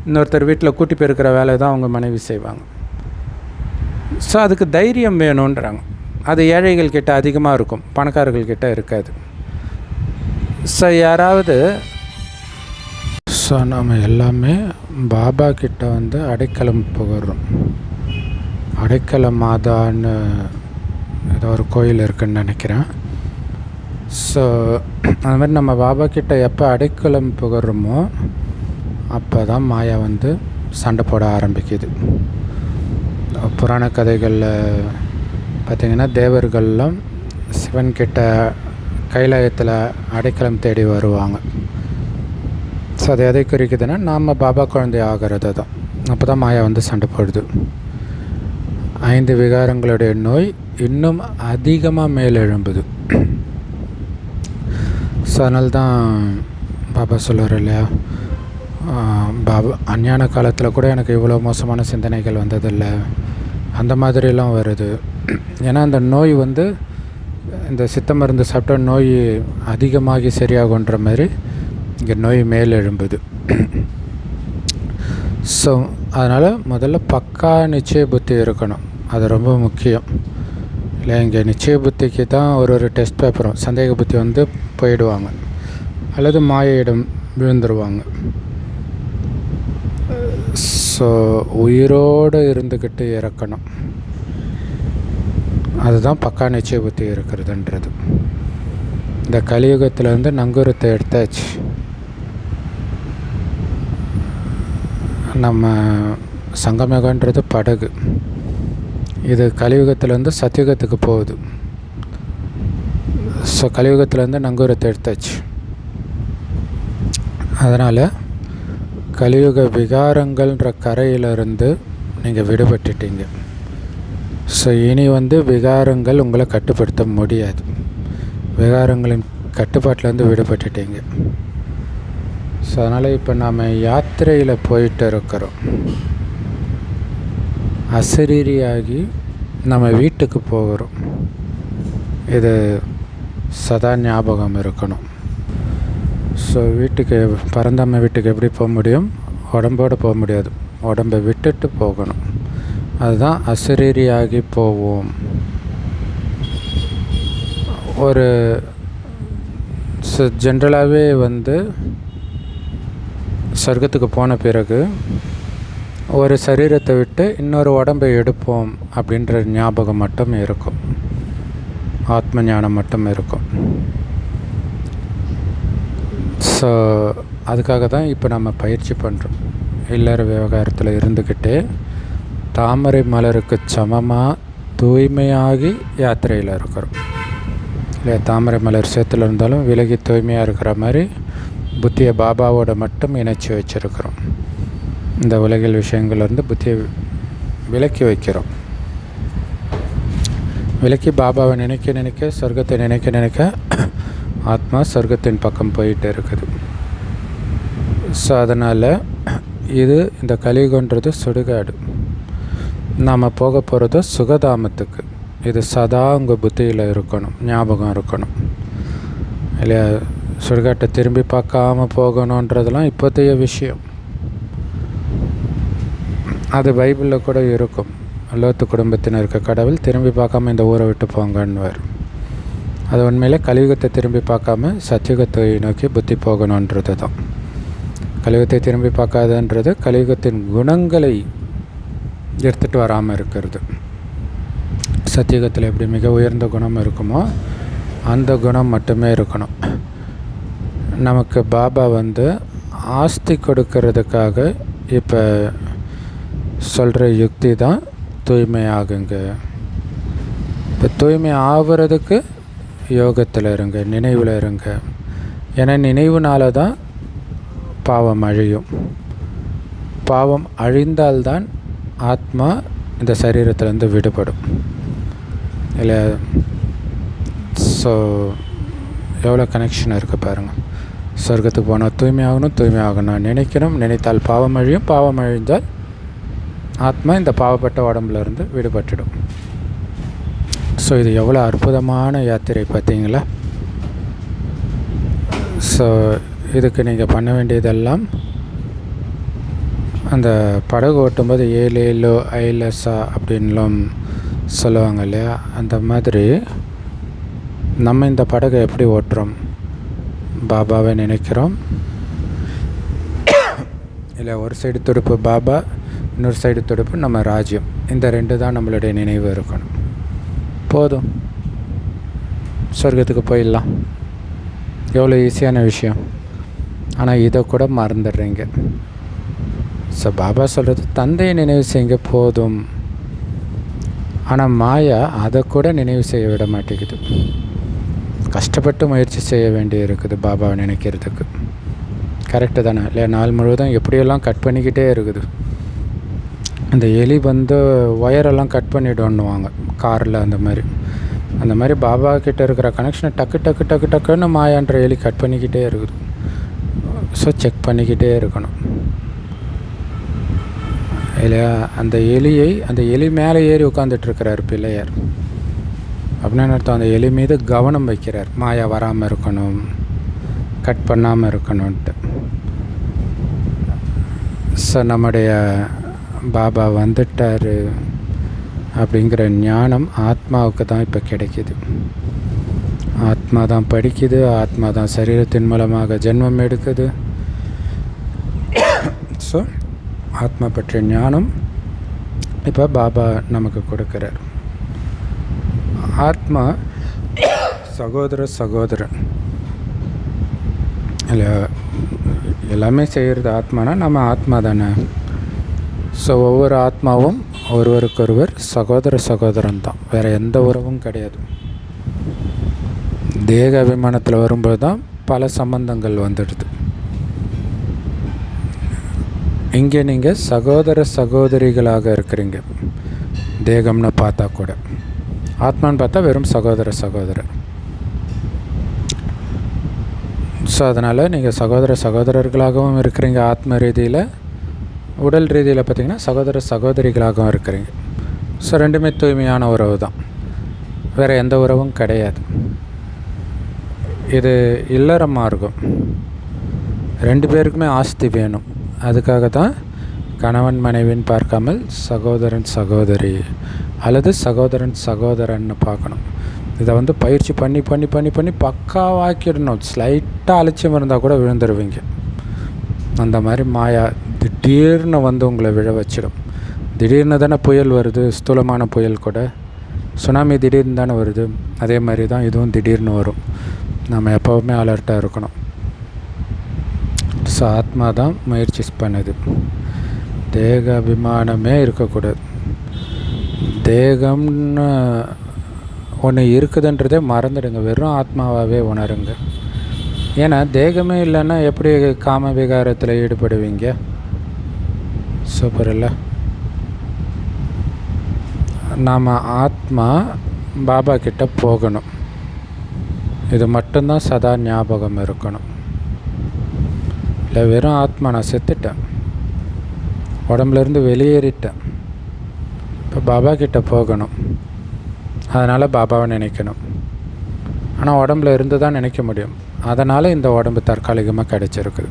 இன்னொருத்தர் வீட்டில் கூட்டி பெருக்கிற வேலை தான் அவங்க மனைவி செய்வாங்க. ஸோ அதுக்கு தைரியம் வேணுன்றாங்க. அது ஏழைகள் கிட்ட அதிகமாக இருக்கும், பணக்காரர்கள் கிட்ட இருக்காது. ஸோ யாராவது நம்ம எல்லாமே பாபா கிட்ட வந்து அடைக்கலம் புகழ்கிறோம். அடைக்கல மாதான்னு ஏதோ ஒரு கோயில் இருக்குதுன்னு நினைக்கிறேன். ஸோ அந்த மாதிரி நம்ம பாபா கிட்ட எப்போ அடைக்கலம் புகழ்கிறோமோ அப்போ தான் மாயா வந்து சண்டை போட ஆரம்பிக்குது. புராண கதைகளில் பார்த்திங்கன்னா தேவர்கள்லாம் சிவன்கிட்ட கைலாயத்தில் அடைக்கலம் தேடி வருவாங்க. ஸோ அது எதை குறிக்குதுன்னா நாம் பாபா குழந்தை ஆகிறது தான். அப்போ தான் மாயா வந்து சண்டை போடுது. 5 விகாரங்களுடைய நோய் இன்னும் அதிகமாக மேலெழும்புது. ஸோ அதனால தான் பாபா சொல்லுவார் இல்லையா, பாபா அஞ்ஞான காலத்தில் கூட எனக்கு இவ்வளோ மோசமான சிந்தனைகள் வந்ததில்லை, அந்த மாதிரிலாம் வருது. ஏன்னா அந்த நோய் வந்து இந்த சித்த மருந்து சாப்பிட்டா நோய் அதிகமாகி சரியாகுன்ற மாதிரி இங்கே நோய் மேலெழும்புது. ஸோ அதனால் முதல்ல பக்கா நிச்சய புத்தி இருக்கணும், அது ரொம்ப முக்கியம் இல்லை. இங்கே நிச்சய புத்திக்கு தான் ஒரு டெஸ்ட் பேப்பரும் சந்தேக புத்தி வந்து போயிடுவாங்க அல்லது மாயையிடம் விழுந்துருவாங்க. ஸோ உயிரோடு இருந்துக்கிட்டு இறக்கணும், அதுதான் பக்கா நிச்சய புத்தி இருக்கிறதுன்றது. இந்த கலியுகத்தில் வந்து நங்கூரத்தை எடுத்தாச்சு. நம்ம சங்கமேகன்றது படகு, இது கலியுகத்திலேருந்து சத்தியுகத்துக்கு போகுது. ஸோ கலியுகத்திலேருந்து நங்கூரத்தை எடுத்தாச்சு. அதனால் கலியுக விகாரங்கள்ன்ற கரையிலிருந்து நீங்கள் விடுபட்டுட்டீங்க. ஸோ இனி வந்து விகாரங்கள் உங்களை கட்டுப்படுத்த முடியாது. விகாரங்களின் கட்டுப்பாட்டிலேருந்து விடுபட்டுட்டீங்க. ஸோ அதனால் இப்போ நாம் யாத்திரையில் போயிட்டு இருக்கிறோம். அசரீரியாகி நம்ம வீட்டுக்கு போகிறோம். இது சதா ஞாபகம் இருக்கணும். ஸோ வீட்டுக்கு பரந்தாம வீட்டுக்கு எப்படி போக முடியும்? உடம்போடு போக முடியாது, உடம்பை விட்டுட்டு போகணும். அதுதான் அசரீரியாகி போவோம். ஒரு ஜென்ரலாகவே வந்து சொர்க்கத்துக்கு போன பிறகு ஒரு சரீரத்தை விட்டு இன்னொரு உடம்பை எடுப்போம் அப்படின்ற ஞாபகம் மட்டும் இருக்கும், ஆத்ம ஞானம் மட்டும் இருக்கும். ஸோ அதுக்காக தான் இப்போ நம்ம பயிற்சி பண்ணுறோம். இல்லற விவகாரத்தில் இருந்துக்கிட்டே தாமரை மலருக்கு சமமாக தூய்மையாகி யாத்திரையில் இருக்கிறோம் இல்லையா? தாமரை மலர் சேத்துல இருந்தாலும் விலகி தூய்மையாக இருக்கிற மாதிரி புத்தியை பாபாவோட மட்டும் இணைச்சி வச்சுருக்கிறோம். இந்த உலகில் விஷயங்கள்லேருந்து புத்தியை விலக்கி வைக்கிறோம். விலக்கி பாபாவை நினைக்க நினைக்க, சொர்க்கத்தை நினைக்க நினைக்க ஆத்மா சொர்க்கத்தின் பக்கம் போயிட்டு இருக்குது. ஸோ அதனால் இது இந்த கலியுகன்றது சுடுகாடு, நாம் போக போகிறது சுகதாமத்துக்கு. இது சதா உங்கள் புத்தியில் இருக்கணும், ஞாபகம் இருக்கணும் இல்லையா? சுடுகாட்டை திரும்பி பார்க்காம போகணுன்றதெல்லாம் இப்போதைய விஷயம். அது பைபிளில் கூட இருக்கும். லோத்து குடும்பத்தினருக்கு கடவுள் திரும்பி பார்க்காம இந்த ஊரை விட்டு போங்கன்னுவார். அது உண்மையிலே கலியுகத்தை திரும்பி பார்க்காம சத்தியுகத்தை நோக்கி புத்தி போகணுன்றது தான். கலியுகத்தை திரும்பி பார்க்காதுன்றது கலியுகத்தின் குணங்களை எடுத்துகிட்டு வராமல் இருக்கிறது. சத்தியுகத்தில் எப்படி மிக உயர்ந்த குணம் இருக்குமோ அந்த குணம் மட்டுமே இருக்கணும். நமக்கு பாபா ஆஸ்தி கொடுக்கறதுக்காக இப்போ சொல்கிற யுக்தி தான் தூய்மையாகுங்க. இப்போ தூய்மை ஆகிறதுக்கு யோகத்தில் இருங்க, நினைவில் இருங்க. ஏன்னா நினைவுனால தான் பாவம் அழியும். பாவம் அழிந்தால்தான் ஆத்மா இந்த சரீரத்திலேருந்து விடுபடும் இல்லை. ஸோ எவ்வளோ கனெக்ஷன் இருக்குது பாருங்கள். சொர்க்கத்துக்கு போனால் தூய்மையாகணும் நினைக்கணும். நினைத்தால் பாவம் அழியும். பாவம் அழிந்தால் ஆத்மா இந்த பாவப்பட்ட உடம்புலேருந்து விடுபட்டுடும். ஸோ இது எவ்வளோ அற்புதமான யாத்திரை பார்த்தீங்களா? ஸோ இதுக்கு நீங்கள் பண்ண வேண்டியதெல்லாம் அந்த படகு ஓட்டும்போது 7 ஏலோ ஐலஸா அப்படின்லாம் சொல்லுவாங்க இல்லையா? அந்த மாதிரி நம்ம இந்த படகை எப்படி ஓட்டுறோம்? பாபாவை நினைக்கிறோம் இல்லை, ஒரு சைடு துடுப்பு பாபா, இன்னொரு சைடு துடுப்பு நம்ம ராஜ்யம். இந்த 2 தான் நம்மளுடைய நினைவு இருக்கணும். போதும், சொர்க்கத்துக்கு போயிடலாம். எவ்வளோ ஈஸியான விஷயம். ஆனால் இதை கூட மறந்துடுறீங்க. ஸோ பாபா சொல்கிறது தந்தையை நினைவு செய்யுங்க போதும். ஆனால் மாயா அதை கூட நினைவு செய்ய விட மாட்டேங்குது. கஷ்டப்பட்டு முயற்சி செய்ய வேண்டி இருக்குது பாபாவை நினைக்கிறதுக்கு. கரெக்டு தானே இல்லையா? நாள் முழுவதும் எப்படியெல்லாம் கட் பண்ணிக்கிட்டே இருக்குது. அந்த எலி ஒயரெல்லாம் கட் பண்ணிவிடணுவாங்க காரில். அந்த மாதிரி பாபா கிட்டே இருக்கிற கனெக்ஷனை டக்குன்னு மாயான்ற எலி கட் பண்ணிக்கிட்டே இருக்குது. ஸோ செக் பண்ணிக்கிட்டே இருக்கணும் இல்லையா? அந்த எலி மேலே ஏறி உட்காந்துட்ருக்கிறார் பிள்ளையார். அப்படின்னு அர்த்தம் அந்த எலி மீது கவனம் வைக்கிறார். மாயா வராமல் இருக்கணும், கட் பண்ணாமல் இருக்கணும்ன்ட்டு. ஸோ நம்முடைய பாபா வந்துட்டார் அப்படிங்கிற ஞானம் ஆத்மாவுக்கு தான் இப்போ கிடைக்கிது. ஆத்மா தான் படிக்குது, ஆத்மா தான் சரீரத்தின் மூலமாக ஜென்மம் எடுக்குது. ஸோ ஆத்மா பற்றிய ஞானம் இப்போ பாபா நமக்கு கொடுக்குறார். ஆத்மா சகோதரன் இல்லை, எல்லாமே செய்கிறது ஆத்மானா நம்ம ஆத்மா தானே. ஸோ ஒவ்வொரு ஆத்மாவும் ஒருவருக்கொருவர் சகோதரன் தான், வேறு எந்த உறவும் கிடையாது. தேக அபிமானத்தில் வரும்போது தான் பல சம்பந்தங்கள் வந்துடுது. இங்கே நீங்கள் சகோதரிகளாக இருக்கிறீங்க. தேகம்னு பார்த்தா கூட, ஆத்மான்னு பார்த்தா வெறும் சகோதரர். ஸோ அதனால் நீங்கள் சகோதரர்களாகவும் இருக்கிறீங்க ஆத்ம ரீதியில். உடல் ரீதியில் பார்த்திங்கன்னா சகோதரிகளாகவும் இருக்கிறீங்க. ஸோ 2மே தூய்மையான உறவு தான், வேறு எந்த உறவும் கிடையாது. இது இல்லற மார்க்கம். 2 பேருக்குமே ஆஸ்தி வேணும். அதுக்காக தான் கணவன் மனைவின்னு பார்க்காமல் சகோதரி அல்லது சகோதரன்னு பார்க்கணும். இதை பயிற்சி பண்ணி பக்காவாக்கிடணும். ஸ்லைட்டாக அலட்சியம் இருந்தால் கூட விழுந்துருவீங்க. அந்த மாதிரி மாயா திடீர்னு உங்களை விழ வச்சிடும். திடீர்னு தானே புயல் வருது, ஸ்தூலமான புயல் கூட. சுனாமி திடீர்னு தானே வருது. அதே மாதிரி தான் இதுவும் திடீர்னு வரும். நம்ம எப்போவுமே அலர்ட்டாக இருக்கணும். ஸோ ஆத்மா தான் முயற்சி பண்ணுது. தேக அபிமானமே இருக்கக்கூடாது. தேகம்னு ஒன்று இருக்குதுன்றதே மறந்துடுங்க. வெறும் ஆத்மாவாகவே உணருங்க. ஏன்னா தேகமே இல்லைன்னா எப்படி காம விகாரத்தில் ஈடுபடுவீங்க? சூப்பர் இல்லை? நாம் ஆத்மா பாபா கிட்ட போகணும். இது மட்டும்தான் சதா ஞாபகம் இருக்கணும். இல்லை வெறும் ஆத்மா நான் செத்துட்டேன், உடம்புலேருந்து வெளியேறிட்டேன், இப்போ பாபா கிட்ட போகணும், அதனால் பாபாவை நினைக்கணும். ஆனால் உடம்புல இருந்து தான் நினைக்க முடியும். அதனால் இந்த உடம்பு தற்காலிகமாக கிடைச்சிருக்குது.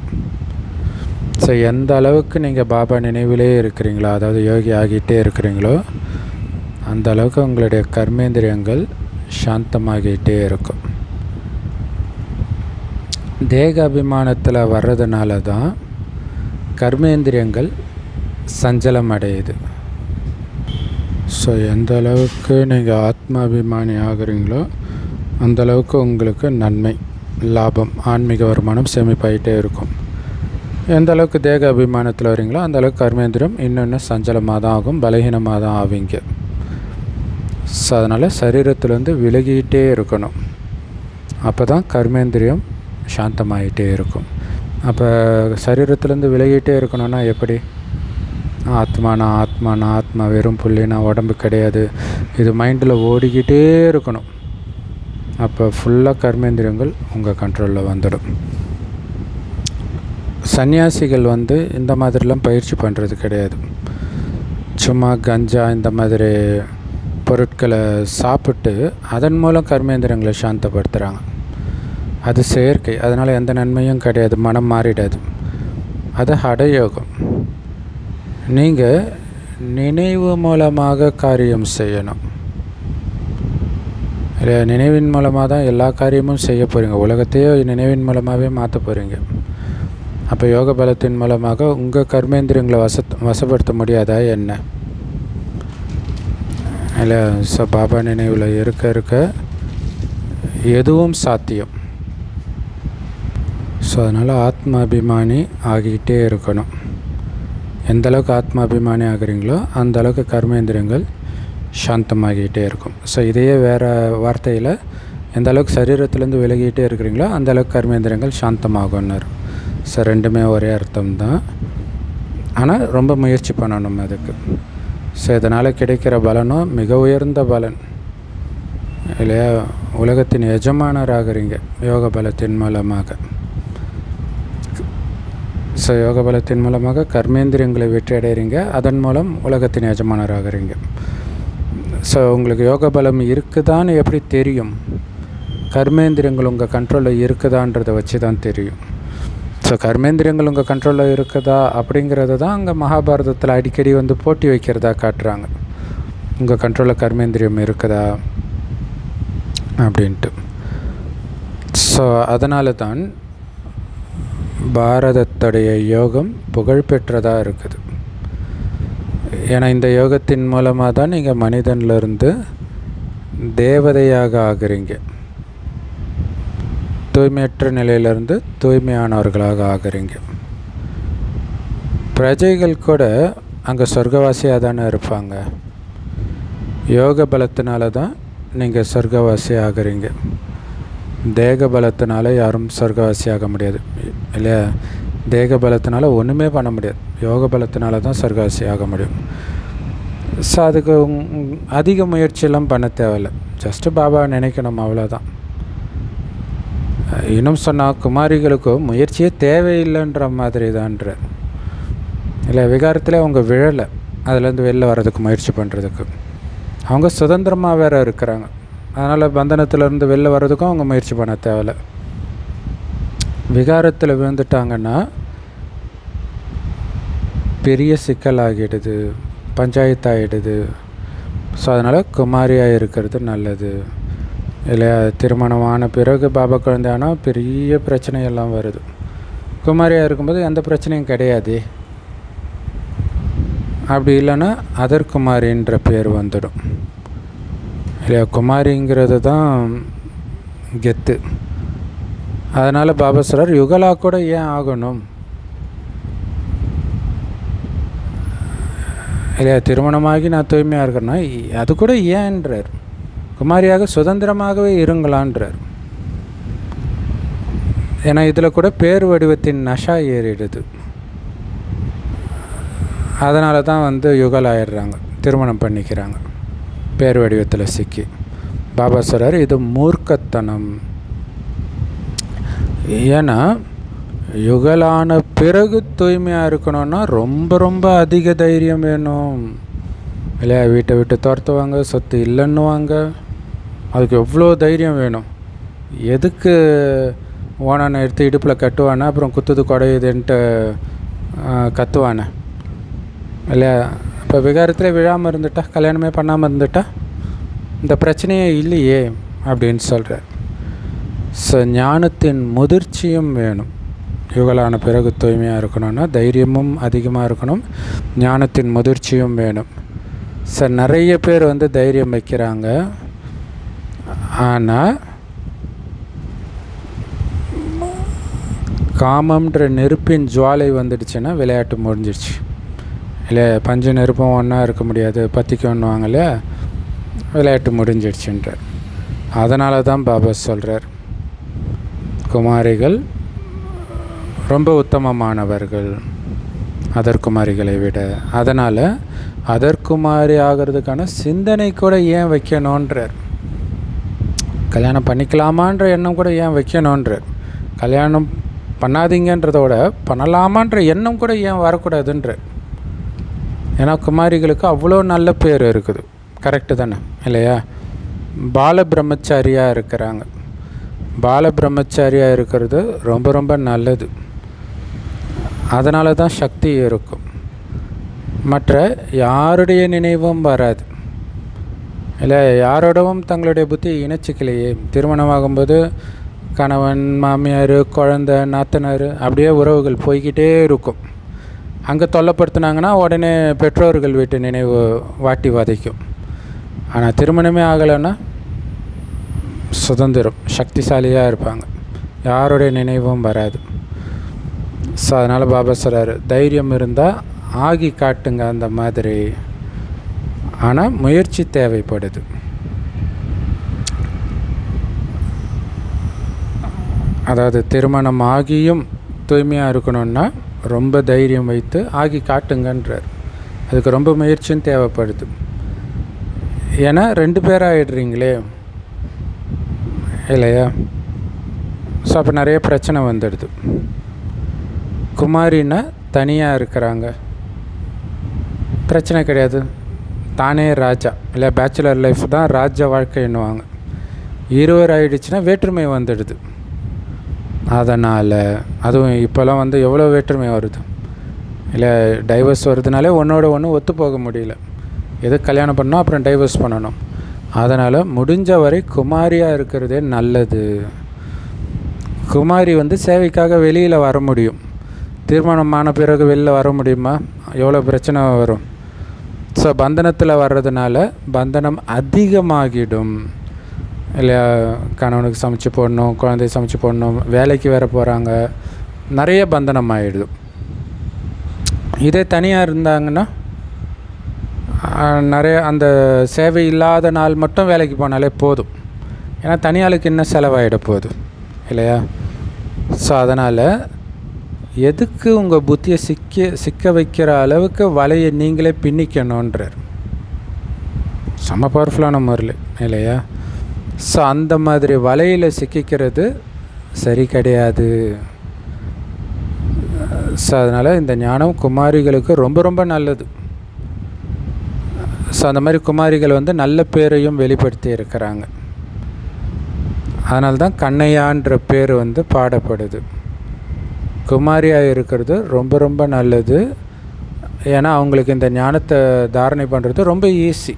ஸோ எந்த அளவுக்கு நீங்கள் பாபா நினைவிலே இருக்கிறீங்களோ, அதாவது யோகி ஆகிட்டே இருக்கிறீங்களோ, அந்த அளவுக்கு உங்களுடைய கர்மேந்திரியங்கள் சாந்தமாகிட்டே இருக்கும். தேக அபிமானத்தில் வர்றதுனால தான் கர்மேந்திரியங்கள் சஞ்சலம் அடையுது. ஸோ எந்த அளவுக்கு நீங்கள் ஆத்மாபிமானி ஆகுறீங்களோ அந்தளவுக்கு உங்களுக்கு நன்மை, லாபம், ஆன்மீக வருமானம் சேமிப்பாகிட்டே இருக்கும். எந்த அளவுக்கு தேக அபிமானத்தில் வரீங்களோ அந்த அளவுக்கு கர்மேந்திரம் இன்னும் சஞ்சலமாக தான் ஆகும், பலகீனமாக தான் ஆவீங்க. ஸோ அதனால் சரீரத்திலேருந்து விலகிட்டே இருக்கணும். அப்போ தான் கர்மேந்திரியம் சாந்தமாகிட்டே இருக்கும். அப்போ சரீரத்திலேருந்து விலகிட்டே இருக்கணும்னா எப்படி? ஆத்மா வெறும் புள்ளினா உடம்பு கிடையாது, இது மைண்டில் ஓடிக்கிட்டே இருக்கணும். அப்போ ஃபுல்லாக கர்மேந்திரியங்கள் உங்கள் கண்ட்ரோலில் வந்துடும். சன்னியாசிகள் இந்த மாதிரிலாம் பயிற்சி பண்ணுறது கிடையாது. சும்மா கஞ்சா இந்த மாதிரி பொருட்களை சாப்பிட்டு அதன் மூலம் கர்மேந்திரங்களை சாந்தப்படுத்துகிறாங்க. அது செயற்கை, அதனால் எந்த நன்மையும் கிடையாது, மனம் மாறிடாது. அது ஹடயோகம். நீங்கள் நினைவு மூலமாக காரியம் செய்யணும். இல்லை, நினைவின் மூலமாக தான் எல்லா காரியமும் செய்ய போகிறீங்க. உலகத்தையே நினைவின் மூலமாகவே மாற்ற போகிறீங்க. அப்போ யோக பலத்தின் மூலமாக உங்கள் கர்மேந்திரியங்களை வசப்படுத்த முடியாதா என்ன? இல்லை, ஸோ பாபா நினைவில் இருக்க எதுவும் சாத்தியம். ஸோ அதனால் ஆத்மாபிமானி ஆகிட்டே இருக்கணும். எந்தளவுக்கு ஆத்மாபிமானி ஆகிறீங்களோ அந்தளவுக்கு கர்மேந்திரியங்கள் சாந்தமாகிட்டே இருக்கும். ஸோ இதையே வேறு வார்த்தையில், எந்த அளவுக்கு சரீரத்திலேருந்து விலகிட்டே இருக்கிறீங்களோ அந்தளவுக்கு கர்மேந்திரியங்கள் சாந்தமாகும்னார். ஸோ ரெண்டுமே ஒரே அர்த்தம் தான், ஆனால் ரொம்ப முயற்சி பண்ணணும் அதுக்கு. ஸோ இதனால் கிடைக்கிற பலனும் மிக உயர்ந்த பலன் இல்லையா? உலகத்தின் எஜமானராகிறீங்க யோக பலத்தின் மூலமாக. ஸோ யோக பலத்தின் மூலமாக கர்மேந்திரியங்களை வெற்றி அடைகிறீங்க, அதன் மூலம் உலகத்தின் எஜமானராகிறீங்க. ஸோ உங்களுக்கு யோக பலம் இருக்குதான்னு எப்படி தெரியும்? கர்மேந்திரியங்கள் உங்கள் கண்ட்ரோலில் இருக்குதான்றதை வச்சு தான் தெரியும். ஸோ கர்மேந்திரியங்கள் உங்கள் கண்ட்ரோலில் இருக்குதா அப்படிங்கிறது தான் அங்கே மகாபாரதத்தில் அடிக்கடி போட்டி வைக்கிறதா காட்டுறாங்க. உங்கள் கண்ட்ரோலில் கர்மேந்திரியம் இருக்குதா அப்படின்ட்டு. ஸோ அதனால தான் பாரதத்துடைய யோகம் புகழ்பெற்றதாக இருக்குது. ஏன்னா இந்த யோகத்தின் மூலமாக தான் நீங்கள் மனிதனிலிருந்து தேவதையாக ஆகிறீங்க. தூய்மையற்ற நிலையிலிருந்து தூய்மையானவர்களாக ஆகிறீங்க. பிரஜைகள் கூட அங்கே சொர்க்கவாசியாக தானே இருப்பாங்க. யோக பலத்தினால தான் நீங்கள் சொர்க்கவாசி ஆகிறீங்க. தேக பலத்தினால யாரும் சொர்க்கவாசி ஆக முடியாது இல்லையா? தேக பலத்தினால ஒன்றுமே பண்ண முடியாது. யோக பலத்தினால தான் சொர்க்கவாசி ஆக முடியும். ஸோ அதுக்கு அதிக முயற்சியெல்லாம் பண்ண தேவையில்லை. ஜஸ்ட்டு பாபா நினைக்கணும், அவ்வளோதான். இன்னும் சொன்னால் குமாரிகளுக்கும் முயற்சியே தேவையில்லைன்ற மாதிரி தான்ற இல்லை. விகாரத்தில் அவங்க விழலை, அதுலேருந்து வெளில வர்றதுக்கு முயற்சி பண்ணுறதுக்கு. அவங்க சுதந்திரமாக வேறு இருக்கிறாங்க. அதனால் பந்தனத்திலேருந்து வெளில வர்றதுக்கும் அவங்க முயற்சி பண்ண தேவையில்லை. விகாரத்தில் விழுந்துட்டாங்கன்னா பெரிய சிக்கலாகிடுது, பஞ்சாயத்தாகிடுது. ஸோ அதனால் குமாரியாக இருக்கிறது நல்லது இல்லையா? திருமணமான பிறகு பாபா குழந்தையானா பெரிய பிரச்சனையெல்லாம் வருது. குமாரியாக இருக்கும்போது எந்த பிரச்சனையும் கிடையாது. அப்படி இல்லைன்னா அதர்குமாரின்ற பேர் வந்துடும் இல்லையா? குமாரிங்கிறது தான் கெத்து. அதனால் பாபா சொல்கிறார், யுகலா கூட ஏன் ஆகணும் இல்லையா? திருமணமாகி நான் தூய்மையாக இருக்கிறேன்னா அது கூட ஏன்றார். குமாரியாக சுதந்திரமாகவே இருங்களான்றார். ஏன்னா இதில் கூட பேர் வடிவத்தின் நஷா ஏறிடுது. அதனால தான் யுகல் ஆயிடுறாங்க, திருமணம் பண்ணிக்கிறாங்க பேர் வடிவத்தில் சிக்கி. பாபா சொல்கிறார், இது மூர்க்கத்தனம். ஏன்னா யுகலான பிறகு தூய்மையாக இருக்கணும்னா ரொம்ப ரொம்ப அதிக தைரியம் வேணும் இல்லையா? வீட்டை விட்டு துரத்துவாங்க, சொத்து இல்லைன்னுவாங்க. அதுக்கு எவ்வளோ தைரியம் வேணும்? எதுக்கு ஓனானை எடுத்து இடுப்பில் கட்டுவானே, அப்புறம் குத்துது குடையுதுன்ட்டு கத்துவானே இல்லையா? இப்போ இப்போ விகாரத்தில் விழாமல் இருந்துட்டா, கல்யாணமே பண்ணாமல் இருந்துட்டா இந்த பிரச்சனையே இல்லையே அப்படின்னு சொல்கிறார். ஸோ ஞானத்தின் முதிர்ச்சியும் வேணும். யுகலான பிறகு தூய்மையாக இருக்கணும்னா தைரியமும் அதிகமாக இருக்கணும், ஞானத்தின் முதிர்ச்சியும் வேணும். ஸோ நிறைய பேர் தைரியம் வைக்கிறாங்க, ஆனால் காமம்ன்ற நெருப்பின் ஜுவாலை வந்துடுச்சுன்னா விளையாட்டு முடிஞ்சிடுச்சு. இல்லை, பஞ்சு நெருப்பும் ஒன்றா இருக்க முடியாது, பற்றிக்கணுவாங்களே, விளையாட்டு முடிஞ்சிடுச்சுன்றார். அதனால தான் பாபா சொல்கிறார், குமாரிகள் ரொம்ப உத்தமமானவர்கள் அதர்குமாரிகளை விட. அதனால் அதர்குமாரி ஆகிறதுக்கான சிந்தனை கூட ஏன் வைக்கணுன்றார். கல்யாணம் பண்ணிக்கலாமான்ற எண்ணம் கூட ஏன் வைக்கணுன்றார். கல்யாணம் பண்ணாதீங்கன்றத விட பண்ணலாமான்ற எண்ணம் கூட ஏன் வரக்கூடாதுன்றார். ஏன்னா குமாரிகளுக்கு அவ்வளோ நல்ல பேர் இருக்குது. கரெக்டு தானே, இல்லையா? பால பிரம்மச்சாரியாக இருக்கிறாங்க. பால பிரம்மச்சாரியாக இருக்கிறது ரொம்ப ரொம்ப நல்லது. அதனால தான் சக்தி இருக்கும். மற்ற யாருடைய நினைவும் வராது, இல்லை, யாரோடவும் தங்களுடைய புத்தி இணைச்சிக்கலையே. திருமணமாகும்போது கணவன், மாமியார், குழந்தை, நாத்தனார், அப்படியே உறவுகள் போய்கிட்டே இருக்கும். அங்கே தொல்லைப்படுத்தினாங்கன்னா உடனே பெற்றோர்கள் வீட்டு நினைவு வாட்டி வதைக்கும். ஆனால் திருமணமே ஆகலைன்னா சுதந்திரம், சக்திசாலியாக இருப்பாங்க, யாருடைய நினைவும் வராது. ஸோ அதனால் பாபா சொல்கிறார், தைரியம் இருந்தால் ஆகி காட்டுங்க அந்த மாதிரி. ஆனால் முயற்சி தேவைப்படுது. அதாவது திருமணம் ஆகியும் தூய்மையாக இருக்கணும்னா ரொம்ப தைரியம் வைத்து ஆகி காட்டுங்கன்றார். அதுக்கு ரொம்ப முயற்சியும் தேவைப்படுது. ஏன்னா 2 பேர் ஆகிடுறீங்களே, இல்லையா? ஸோ அப்போ நிறைய பிரச்சனை வந்துடுது. குமாரின்னா தனியாக இருக்கிறாங்க, பிரச்சனை கிடையாது, தானே ராஜா, இல்லை பேச்சுலர் லைஃப் தான் ராஜ வாழ்க்கைன்னுவாங்க. இருவர் ஆகிடுச்சுன்னா வேற்றுமை வந்துடுது. அதனால் அதுவும் இப்போல்லாம் எவ்வளோ வேற்றுமை வருது, இல்லை டைவர்ஸ் வருதுனாலே ஒன்றோட ஒன்று ஒத்து போக முடியல. எது கல்யாணம் பண்ணோம் அப்புறம் டைவர்ஸ் பண்ணணும். அதனால் முடிஞ்ச வரை குமாரியாக இருக்கிறதே நல்லது. குமாரி சேவைக்காக வெளியில் வர முடியும். திருமணமான பிறகு வெளியில் வர முடியுமா? எவ்வளோ பிரச்சனை வரும். ஸோ பந்தனத்தில் வர்றதுனால பந்தனம் அதிகமாகிடும், இல்லை? கணவனுக்கு சமைச்சு போடணும், குழந்தைய சமைச்சு போடணும், வேலைக்கு வேறு போகிறாங்க, நிறைய பந்தனம் ஆகிடுது. இதே தனியாக இருந்தாங்கன்னா நிறைய அந்த சேவை இல்லாத நாள் மட்டும் வேலைக்கு போனாலே போதும். ஏன்னா தனியாளுக்கு என்ன செலவாகிட போகுது, இல்லையா? ஸோ அதனால் எதுக்கு உங்கள் புத்தியை சிக்க வைக்கிற அளவுக்கு வலையை நீங்களே பின்னிக்கணுன்றார். செம்ம பவர்ஃபுல்லான முறையில், இல்லையா? ஸோ அந்த மாதிரி வலையில் சிக்கிக்கிறது சரி கிடையாது. ஸோ அதனால் இந்த ஞானம் குமாரிகளுக்கு ரொம்ப ரொம்ப நல்லது. ஸோ அந்த மாதிரி குமாரிகள் நல்ல பேரையும் வெளிப்படுத்தி இருக்கிறாங்க. அதனால தான் கண்ணையான்ற பேர் பாடப்படுது. குமாரியாக இருக்கிறது ரொம்ப ரொம்ப நல்லது. ஏன்னா அவங்களுக்கு இந்த ஞானத்தை தாரணை பண்ணுறது ரொம்ப ஈஸி.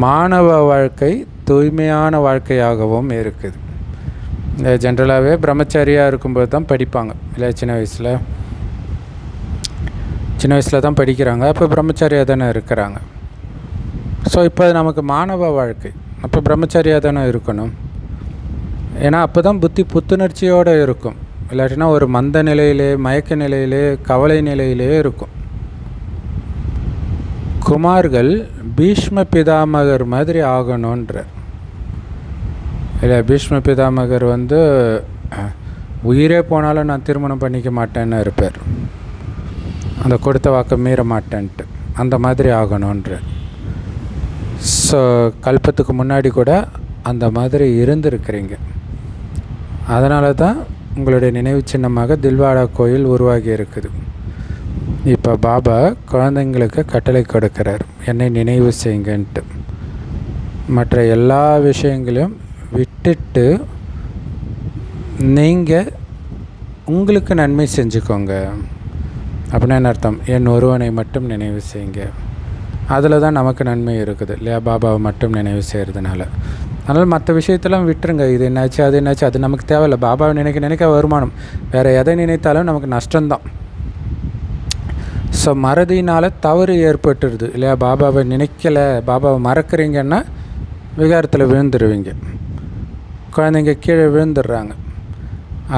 மாணவ வாழ்க்கை தூய்மையான வாழ்க்கையாகவும் இருக்குது. இந்த ஜென்ரலாகவே பிரம்மச்சாரியாக இருக்கும்போது தான் படிப்பாங்க, இல்லை? சின்ன வயசில் தான் படிக்கிறாங்க, அப்போ பிரம்மச்சாரியாக தானே இருக்கிறாங்க. ஸோ இப்போ நமக்கு மாணவ வாழ்க்கை, அப்போ பிரம்மச்சாரியாக தானே இருக்கணும். ஏன்னா அப்போ தான் புத்தி புத்துணர்ச்சியோடு இருக்கும். இல்லாட்டினா ஒரு மந்த நிலையிலே, மயக்க நிலையிலே, கவலை நிலையிலே இருக்கும். குமார்கள் பீஷ்ம பிதாமகர் மாதிரி ஆகணுன்ற, இல்லை? பீஷ்ம பிதாமகர் உயிரே போனாலும் நான் திருமணம் பண்ணிக்க மாட்டேன்னு இருப்பார், அந்த கொடுத்த வாக்கை மீற மாட்டேன்ட்டு. அந்த மாதிரி ஆகணுன்ற. ஸோ கல்பத்துக்கு முன்னாடி கூட அந்த மாதிரி இருந்திருக்கிறீங்க. அதனால தான் உங்களுடைய நினைவு சின்னமாக தில்வாடா கோயில் உருவாகி இருக்குது. இப்போ பாபா குழந்தைங்களுக்கு கட்டளை கொடுக்கிறார், என்னை நினைவு செய்யுங்கன்ட்டு. மற்ற எல்லா விஷயங்களையும் விட்டுட்டு நீங்கள் உங்களுக்கு நன்மை செஞ்சுக்கோங்க. அப்படின்னா என்ன அர்த்தம்? என் ஒருவனை மட்டும் நினைவு செய்யுங்க. அதில் தான் நமக்கு நன்மை இருக்குது இல்லையா? பாபாவை மட்டும் நினைவு செய்கிறதுனால. அதனால் மற்ற விஷயத்தெல்லாம் விட்டுருங்க. இது என்னாச்சு, அது என்னாச்சு, அது நமக்கு தேவையில்லை. பாபாவை நினைக்க வருமானம். வேறு எதை நினைத்தாலும் நமக்கு நஷ்டம்தான். ஸோ மறதினால் தவறு ஏற்பட்டுருது இல்லையா? பாபாவை நினைக்கலை, பாபாவை மறக்கிறீங்கன்னா விகாரத்தில் விழுந்துருவீங்க. குழந்தைங்க கீழே விழுந்துடுறாங்க.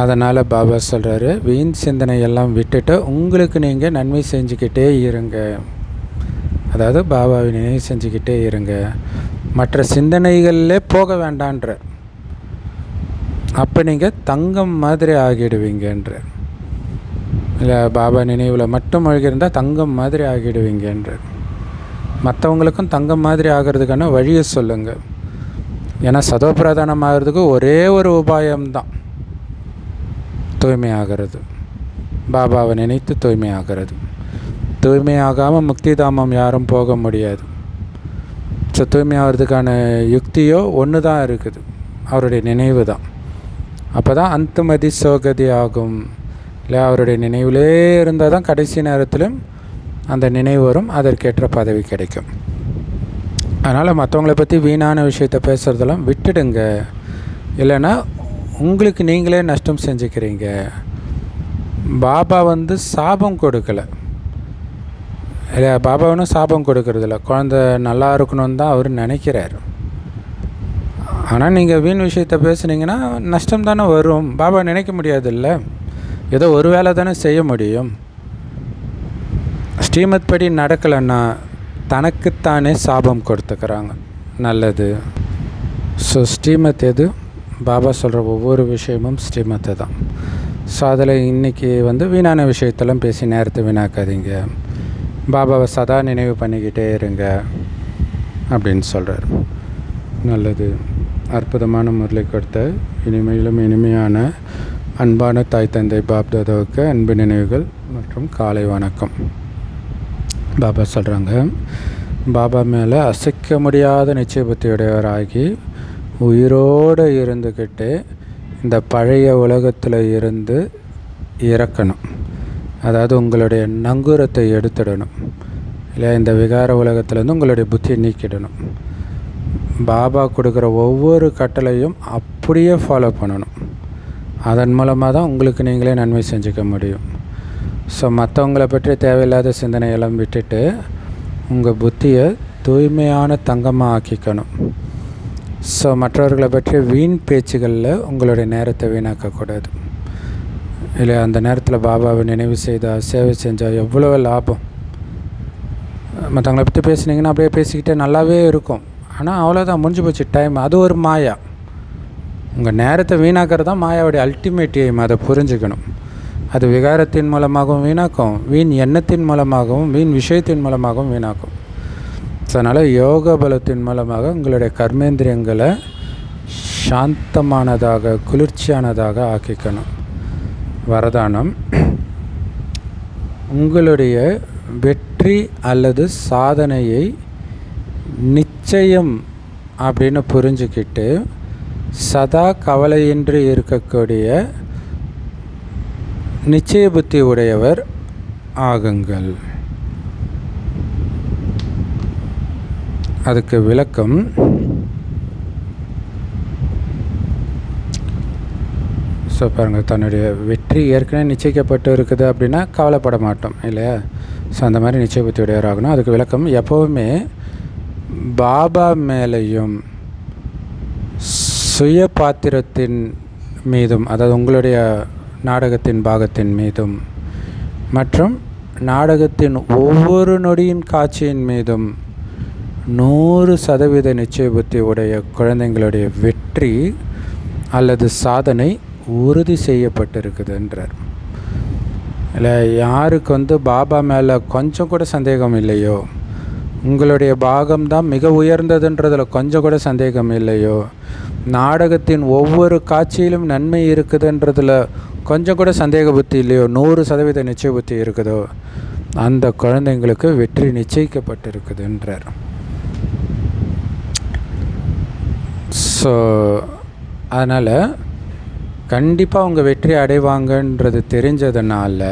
அதனால் பாபா சொல்கிறாரு, வீண் சிந்தனையெல்லாம் விட்டுட்டு உங்களுக்கு நீங்கள் நன்மை செஞ்சுக்கிட்டே இருங்க. அதாவது பாபாவை நினைவு செஞ்சுக்கிட்டே இருங்க. மற்ற சிந்தனைகளிலே போக வேண்டான்ற. அப்போ நீங்கள் தங்கம் மாதிரி ஆகிடுவீங்கன்ற. இல்லை, பாபா நினைவில் மட்டும் அழுகிருந்தால் தங்கம் மாதிரி ஆகிடுவீங்கன்ற. மற்றவங்களுக்கும் தங்கம் மாதிரி ஆகிறதுக்கான வழியை சொல்லுங்கள். ஏன்னா சதோபிரதானம் ஆகிறதுக்கு ஒரே ஒரு உபாயம்தான், தூய்மையாகிறது. பாபாவை நினைத்து தூய்மையாகிறது. தூய்மையாகாமல் முக்தி தாமம் யாரும் போக முடியாது. ஸோ தூய்மையாகிறதுக்கான யுக்தியோ ஒன்று தான் இருக்குது, அவருடைய நினைவு தான். அப்போ தான் அந்தமதி சோகதி ஆகும் இல்லை? அவருடைய நினைவிலே இருந்தால் தான் கடைசி நேரத்திலும் அந்த நினைவு வரும், அதற்கேற்ற பதவி கிடைக்கும். அதனால் மற்றவங்களை பற்றி வீணான விஷயத்தை பேசுகிறதெல்லாம் விட்டுடுங்க. இல்லைன்னா உங்களுக்கு நீங்களே நஷ்டம் செஞ்சுக்கிறீங்க. பாபா சாபம் கொடுக்கலை இல்லையா? பாபா ஒன்றும் சாபம் கொடுக்கறதில்ல. குழந்த நல்லா இருக்கணும்னு தான் அவர் நினைக்கிறார். ஆனால் நீங்கள் வீண் விஷயத்தை பேசுனீங்கன்னா நஷ்டம் தானே வரும். பாபா நினைக்க முடியாதுல்ல, ஏதோ ஒரு வேலை தானே செய்ய முடியும். ஸ்ரீமத் படி நடக்கலைன்னா தனக்குத்தானே சாபம் கொடுத்துக்கிறாங்க. நல்லது. ஸோ ஸ்ரீமத் எது? பாபா சொல்கிற ஒவ்வொரு விஷயமும் ஸ்ரீமத்து தான். ஸோ அதில் இன்றைக்கி வீணான விஷயத்தெல்லாம் பேசி நேரத்தை வீணாக்காதீங்க. பாபாவை சதா நினைவு பண்ணிக்கிட்டே இருங்க அப்படின்னு சொல்கிறார். நல்லது. அற்புதமான முரளி கொடுத்த இனிமையிலும் இனிமையான அன்பான தாய் தந்தை பாப்தாதாவுக்கு அன்பு நினைவுகள் மற்றும் காலை வணக்கம். பாபா சொல்கிறாங்க, பாபா மேலே அசைக்க முடியாத நிச்சய புத்தியுடையவராகி உயிரோடு இருந்துக்கிட்டு இந்த பழைய உலகத்தில் இருந்து இறக்கணும். அதாவது உங்களுடைய நங்கூரத்தை எடுத்துடணும் இல்லையா? இந்த விகார உலகத்துலேருந்து உங்களுடைய புத்தியை நீக்கிடணும். பாபா கொடுக்குற ஒவ்வொரு கட்டளையும் அப்படியே ஃபாலோ பண்ணணும். அதன் மூலமாக தான் உங்களுக்கு நீங்களே நன்மை செஞ்சுக்க முடியும். ஸோ மற்றவங்களை பற்றி தேவையில்லாத சிந்தனையெல்லாம் விட்டுட்டு உங்கள் புத்தியை தூய்மையான தங்கமாக ஆக்கிக்கணும். ஸோ மற்றவர்களை பற்றி வீண் பேச்சுகளில் உங்களுடைய நேரத்தை வீணாக்கக்கூடாது இல்லை? அந்த நேரத்தில் பாபாவை நினைவு செய்தால், சேவை செஞ்சால் எவ்வளோ லாபம். மற்றவங்களை பற்றி பேசுனீங்கன்னா அப்படியே பேசிக்கிட்டே நல்லாவே இருக்கும். ஆனால் அவ்வளோதான், முடிஞ்சு போச்சு டைம். அது ஒரு மாயா. உங்கள் நேரத்தை வீணாக்கிறது தான் மாயாவுடைய அல்டிமேட் எய்ம். அதை புரிஞ்சுக்கணும். அது விகாரத்தின் மூலமாகவும் வீணாக்கும், வீண் எண்ணத்தின் மூலமாகவும், வீண் விஷயத்தின் மூலமாகவும் வீணாக்கும். ஸோ அதனால் யோக பலத்தின் மூலமாக உங்களுடைய கர்மேந்திரியங்களை சாந்தமானதாக, குளிர்ச்சியானதாக ஆக்கிக்கணும். வரதானம், உங்களுடைய வெற்றி அல்லது சாதனையை நிச்சயம் அப்படின்னு புரிஞ்சுக்கிட்டு சதா கவலையின்றி இருக்கக்கூடிய நிச்சய புத்தி உடையவர் ஆகுங்கள். அதுக்கு விளக்கம், ஸோ பாருங்கள், தன்னுடைய வெற்றி ஏற்கனவே நிச்சயிக்கப்பட்டு இருக்குது அப்படின்னா கவலைப்பட மாட்டோம் இல்லையா? ஸோ அந்த மாதிரி நிச்சய புத்தி உடையவர் ஆகணும். அதுக்கு விளக்கம், எப்போவுமே பாபா மேலேயும் சுய பாத்திரத்தின் மீதும், அதாவது உங்களுடைய நாடகத்தின் பாகத்தின் மீதும் மற்றும் நாடகத்தின் ஒவ்வொரு நொடியின் காட்சியின் மீதும் 100% நிச்சய புத்தி உடைய குழந்தைங்களுடைய வெற்றி அல்லது சாதனை உறுதி செய்யப்பட்டிருக்குதுன்றார். இல்லை, யாருக்கு பாபா மேலே கொஞ்சம் கூட சந்தேகம் இல்லையோ, உங்களுடைய பாகம்தான் மிக உயர்ந்ததுன்றதில் கொஞ்சம் கூட சந்தேகம் இல்லையோ, நாடகத்தின் ஒவ்வொரு காட்சியிலும் நன்மை இருக்குதுன்றதில் கொஞ்சம் கூட சந்தேக புத்தி இல்லையோ, 100% நிச்சய புத்தி இருக்குதோ, அந்த குழந்தைங்களுக்கு வெற்றி நிச்சயிக்கப்பட்டிருக்குதுன்றார். ஸோ அதனால் கண்டிப்பாக அவங்க வெற்றி அடைவாங்கன்றது தெரிஞ்சதுனால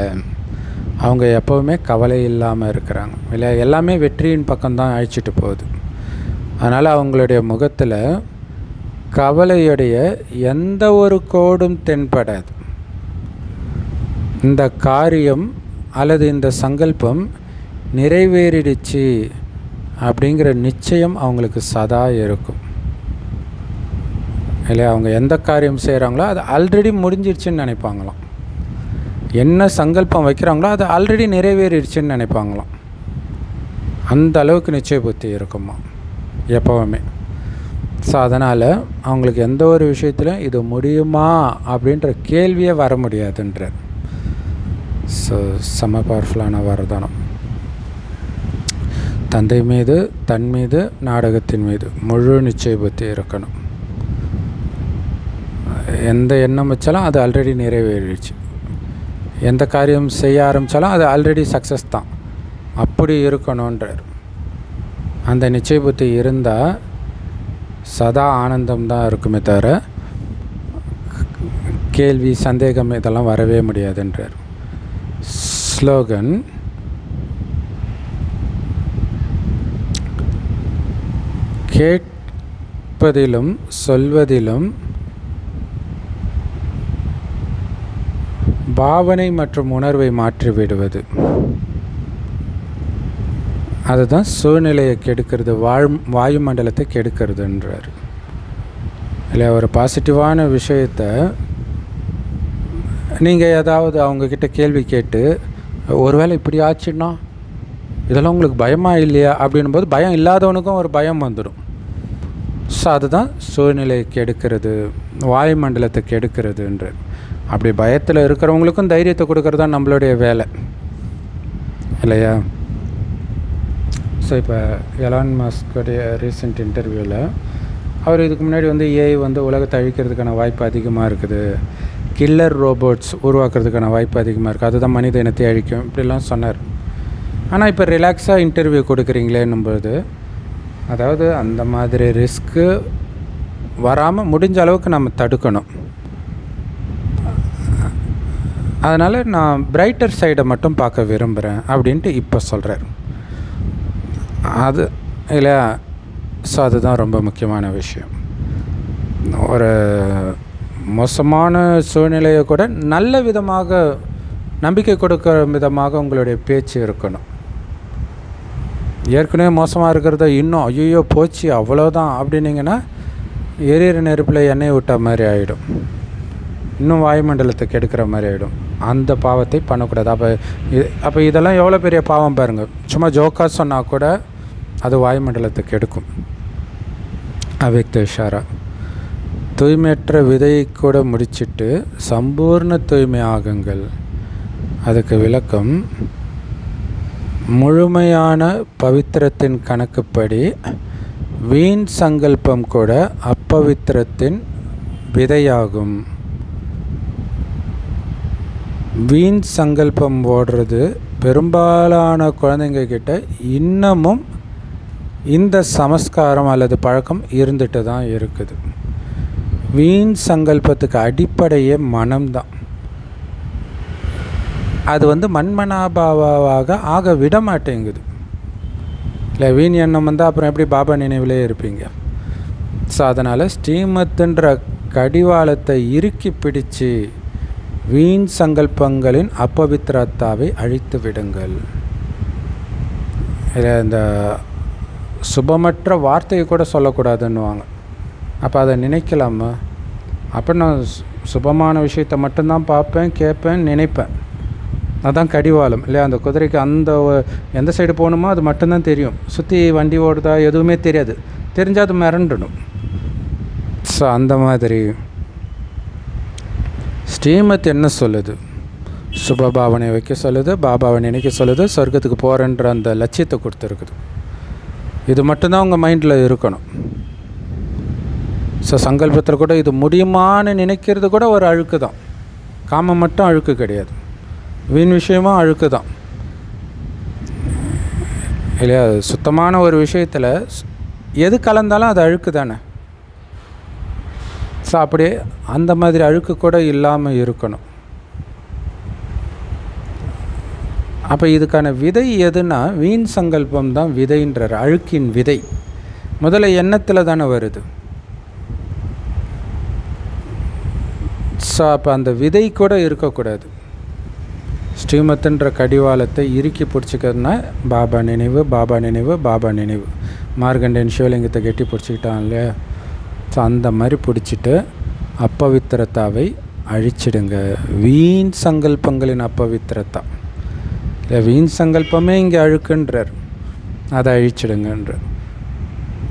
அவங்க எப்போவுமே கவலை இல்லாமல் இருக்கிறாங்க இல்லை, எல்லாமே வெற்றியின் பக்கம்தான் அழைச்சிட்டு போகுது. அதனால் அவங்களுடைய முகத்தில் கவலையுடைய எந்த ஒரு கோடும் தென்படாது. இந்த காரியம் அல்லது இந்த சங்கல்பம் நிறைவேறிடுச்சு அப்படிங்கிற நிச்சயம் அவங்களுக்கு சதா இருக்கும் இல்லையா. அவங்க எந்த காரியம் செய்கிறாங்களோ அது ஆல்ரெடி முடிஞ்சிடுச்சுன்னு நினைப்பாங்களாம். என்ன சங்கல்பம் வைக்கிறாங்களோ அது ஆல்ரெடி நிறைவேறிடுச்சுன்னு நினைப்பாங்களாம். அந்த அளவுக்கு நிச்சய புத்தி இருக்குமா எப்போவுமே. ஸோ அதனால் அவங்களுக்கு எந்த ஒரு விஷயத்திலும் இது முடியுமா அப்படின்ற கேள்வியே வர முடியாதுன்றார். ஸோ செம பவர்ஃபுல்லான வரதானம். தந்தை மீது, தன் மீது, நாடகத்தின் மீது முழு நிச்சய புத்தி இருக்கணும். எந்த எண்ணம் வச்சாலும் அது ஆல்ரெடி நிறைவேறிடுச்சு. எந்த காரியம் செய்ய ஆரம்பித்தாலும் அது ஆல்ரெடி சக்ஸஸ் தான். அப்படி இருக்கணுன்றார். அந்த நிச்சய புத்தி இருந்தால் சதா ஆனந்தம்தான் இருக்குமே தவிர கேள்வி, சந்தேகம் இதெல்லாம் வரவே முடியாதுன்றார். ஸ்லோகன்: கேட்பதிலும் சொல்வதிலும் பாவனை மற்றும் உணர்வை மாற்றிவிடுவது, அதுதான் சூழ்நிலையை கெடுக்கிறது, வாயுமண்டலத்தை கெடுக்கிறதுன்றார். இல்லை, ஒரு பாசிட்டிவான விஷயத்தை நீங்கள் ஏதாவது அவங்கக்கிட்ட கேள்வி கேட்டு, ஒருவேளை இப்படி ஆச்சுன்னா இதெல்லாம் உங்களுக்கு பயமாக இல்லையா அப்படின்னும்போது பயம் இல்லாதவனுக்கும் ஒரு பயம் வந்துடும். ஸோ அதுதான் சூழ்நிலையை கெடுக்கிறது, வாயுமண்டலத்தை கெடுக்கிறதுன்றார். அப்படி பயத்தில் இருக்கிறவங்களுக்கும் தைரியத்தை கொடுக்கறது தான் நம்மளுடைய வேலை இல்லையா. ஸோ இப்போ எலான் மஸ்குடைய ரீசெண்ட் இன்டர்வியூவில் அவர் இதுக்கு முன்னாடி ஏஐ உலகத்தை அழிக்கிறதுக்கான வாய்ப்பு அதிகமாக இருக்குது, கில்லர் ரோபோட்ஸ் உருவாக்குறதுக்கான வாய்ப்பு அதிகமாக இருக்குது, அதுதான் மனித இனத்தை அழிக்கும் இப்படிலாம் சொன்னார். ஆனால் இப்போ ரிலாக்ஸாக இன்டர்வியூ கொடுக்குறீங்களேன்னும்போது, அதாவது அந்த மாதிரி ரிஸ்க்கு வராமல் முடிஞ்ச அளவுக்கு நம்ம தடுக்கணும். அதனால் நான் பிரைட்டர் சைடை மட்டும் பார்க்க விரும்புகிறேன் அப்படின்ட்டு இப்போ சொல்கிறார். அது இல்லை. ஸோ அதுதான் ரொம்ப முக்கியமான விஷயம். ஒரு மோசமான சூழ்நிலையை கூட நல்ல விதமாக, நம்பிக்கை கொடுக்குற விதமாக உங்களுடைய பேச்சு இருக்கணும். ஏற்கனவே மோசமாக இருக்கிறத இன்னும் ஐயோ போச்சு அவ்வளோதான் அப்படின்னீங்கன்னா எரியிற நெருப்பில் எண்ணெய் விட்ட மாதிரி ஆகிடும், இன்னும் வாயுமண்டலத்தை கெடுக்கிற மாதிரி ஆகிடும். அந்த பாவத்தை பண்ணக்கூடாது. அப்போ இதெல்லாம் எவ்வளோ பெரிய பாவம் பாருங்கள். சும்மா ஜோக்காக சொன்னால் கூட அது வாயுமண்டலத்தை கெடுக்கும். அவ்யக்த இஷாரா: தூய்மையற்ற விதையை கூட முடிச்சிட்டு சம்பூர்ண தூய்மை ஆகுங்கள். அதுக்கு விளக்கம்: முழுமையான பவித்திரத்தின் கணக்குப்படி வீண் சங்கல்பம் கூட அப்பவித்திரத்தின் விதையாகும். வீண் சங்கல்பம் ஓடுறது பெரும்பாலான குழந்தைங்க கிட்ட இன்னமும் இந்த சமஸ்காரம் அல்லது பழக்கம் இருந்துட்டு தான் இருக்குது. வீண் சங்கல்பத்துக்கு அடிப்படையே மனம்தான். அது மண்மனாபாவாக ஆக விட மாட்டேங்குது. இல்லை, வீண் எண்ணம் அப்புறம் எப்படி பாபா நினைவிலே இருப்பீங்க? ஸோ அதனால் ஸ்ரீமத்துன்ற கடிவாளத்தை இறுக்கி பிடிச்சு வீண் சங்கல்பங்களின் அப்பவித்திரத்தாவை அழித்து விடுங்கள். இல்லை, இந்த சுபமற்ற வார்த்தையை கூட சொல்லக்கூடாதுன்னுவாங்க. அப்போ அதை நினைக்கலாமா? அப்போ நான் சுபமான விஷயத்தை மட்டும்தான் பார்ப்பேன், கேட்பேன், நினைப்பேன். அதுதான் கடிவாளம் இல்லையா. அந்த குதிரைக்கு எந்த சைடு போகணுமோ அது மட்டும்தான் தெரியும். சுற்றி வண்டி ஓடுதா எதுவுமே தெரியாது. தெரிஞ்சால் அது மிரண்டணும். ஸோ அந்த மாதிரி ஸ்ரீமத் என்ன சொல்லுது? சுபபாவனை வைக்க சொல்லுது, பாபாவை நினைக்க சொல்லுது, சொர்க்கத்துக்கு போகிறன்ற அந்த லட்சியத்தை கொடுத்துருக்குது. இது மட்டும்தான் உங்கள் மைண்டில் இருக்கணும். ஸோ சங்கல்பத்தில் கூட இது முடியுமான்னு நினைக்கிறது கூட ஒரு அழுக்கு தான். காமம் மட்டும் அழுக்கு கிடையாது, வீண் விஷயமும் அழுக்கு தான் இல்லையா. சுத்தமான ஒரு விஷயத்தில் எது கலந்தாலும் அது அழுக்கு தானே. ஸோ அப்படியே அந்த மாதிரி அழுக்கு கூட இல்லாமல் இருக்கணும். அப்போ இதுக்கான விதை எதுனா வீண் சங்கல்பம் தான் விதைன்றார். அழுக்கின் விதை முதல்ல எண்ணத்தில் தானே வருது. ஸோ அப்போ அந்த விதை கூட இருக்கக்கூடாது. ஸ்ரீமத்துன்ற கடிவாளத்தை இறுக்கி பிடிச்சிக்கிறதுனா பாபா நினைவு, பாபா நினைவு, பாபா நினைவு. மார்கண்டன் சிவலிங்கத்தை கட்டி பிடிச்சிக்கிட்டான் இல்லையா? ஸோ அந்த மாதிரி பிடிச்சிட்டு அப்பவித்திரத்தாவை அழிச்சிடுங்க. வீண் சங்கல்பங்களின் அப்பவித்திரத்தா இல்லை, வீண் சங்கல்பமே இங்கே அழுக்குன்றார், அதை அழிச்சிடுங்கன்ற.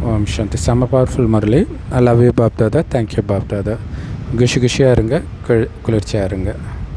ஓம் சாந்தி. செம்ம powerful Murli. I love you BapDada. Thank you BapDada. குஷியாக இருங்க, குளிர்ச்சியாக இருங்க.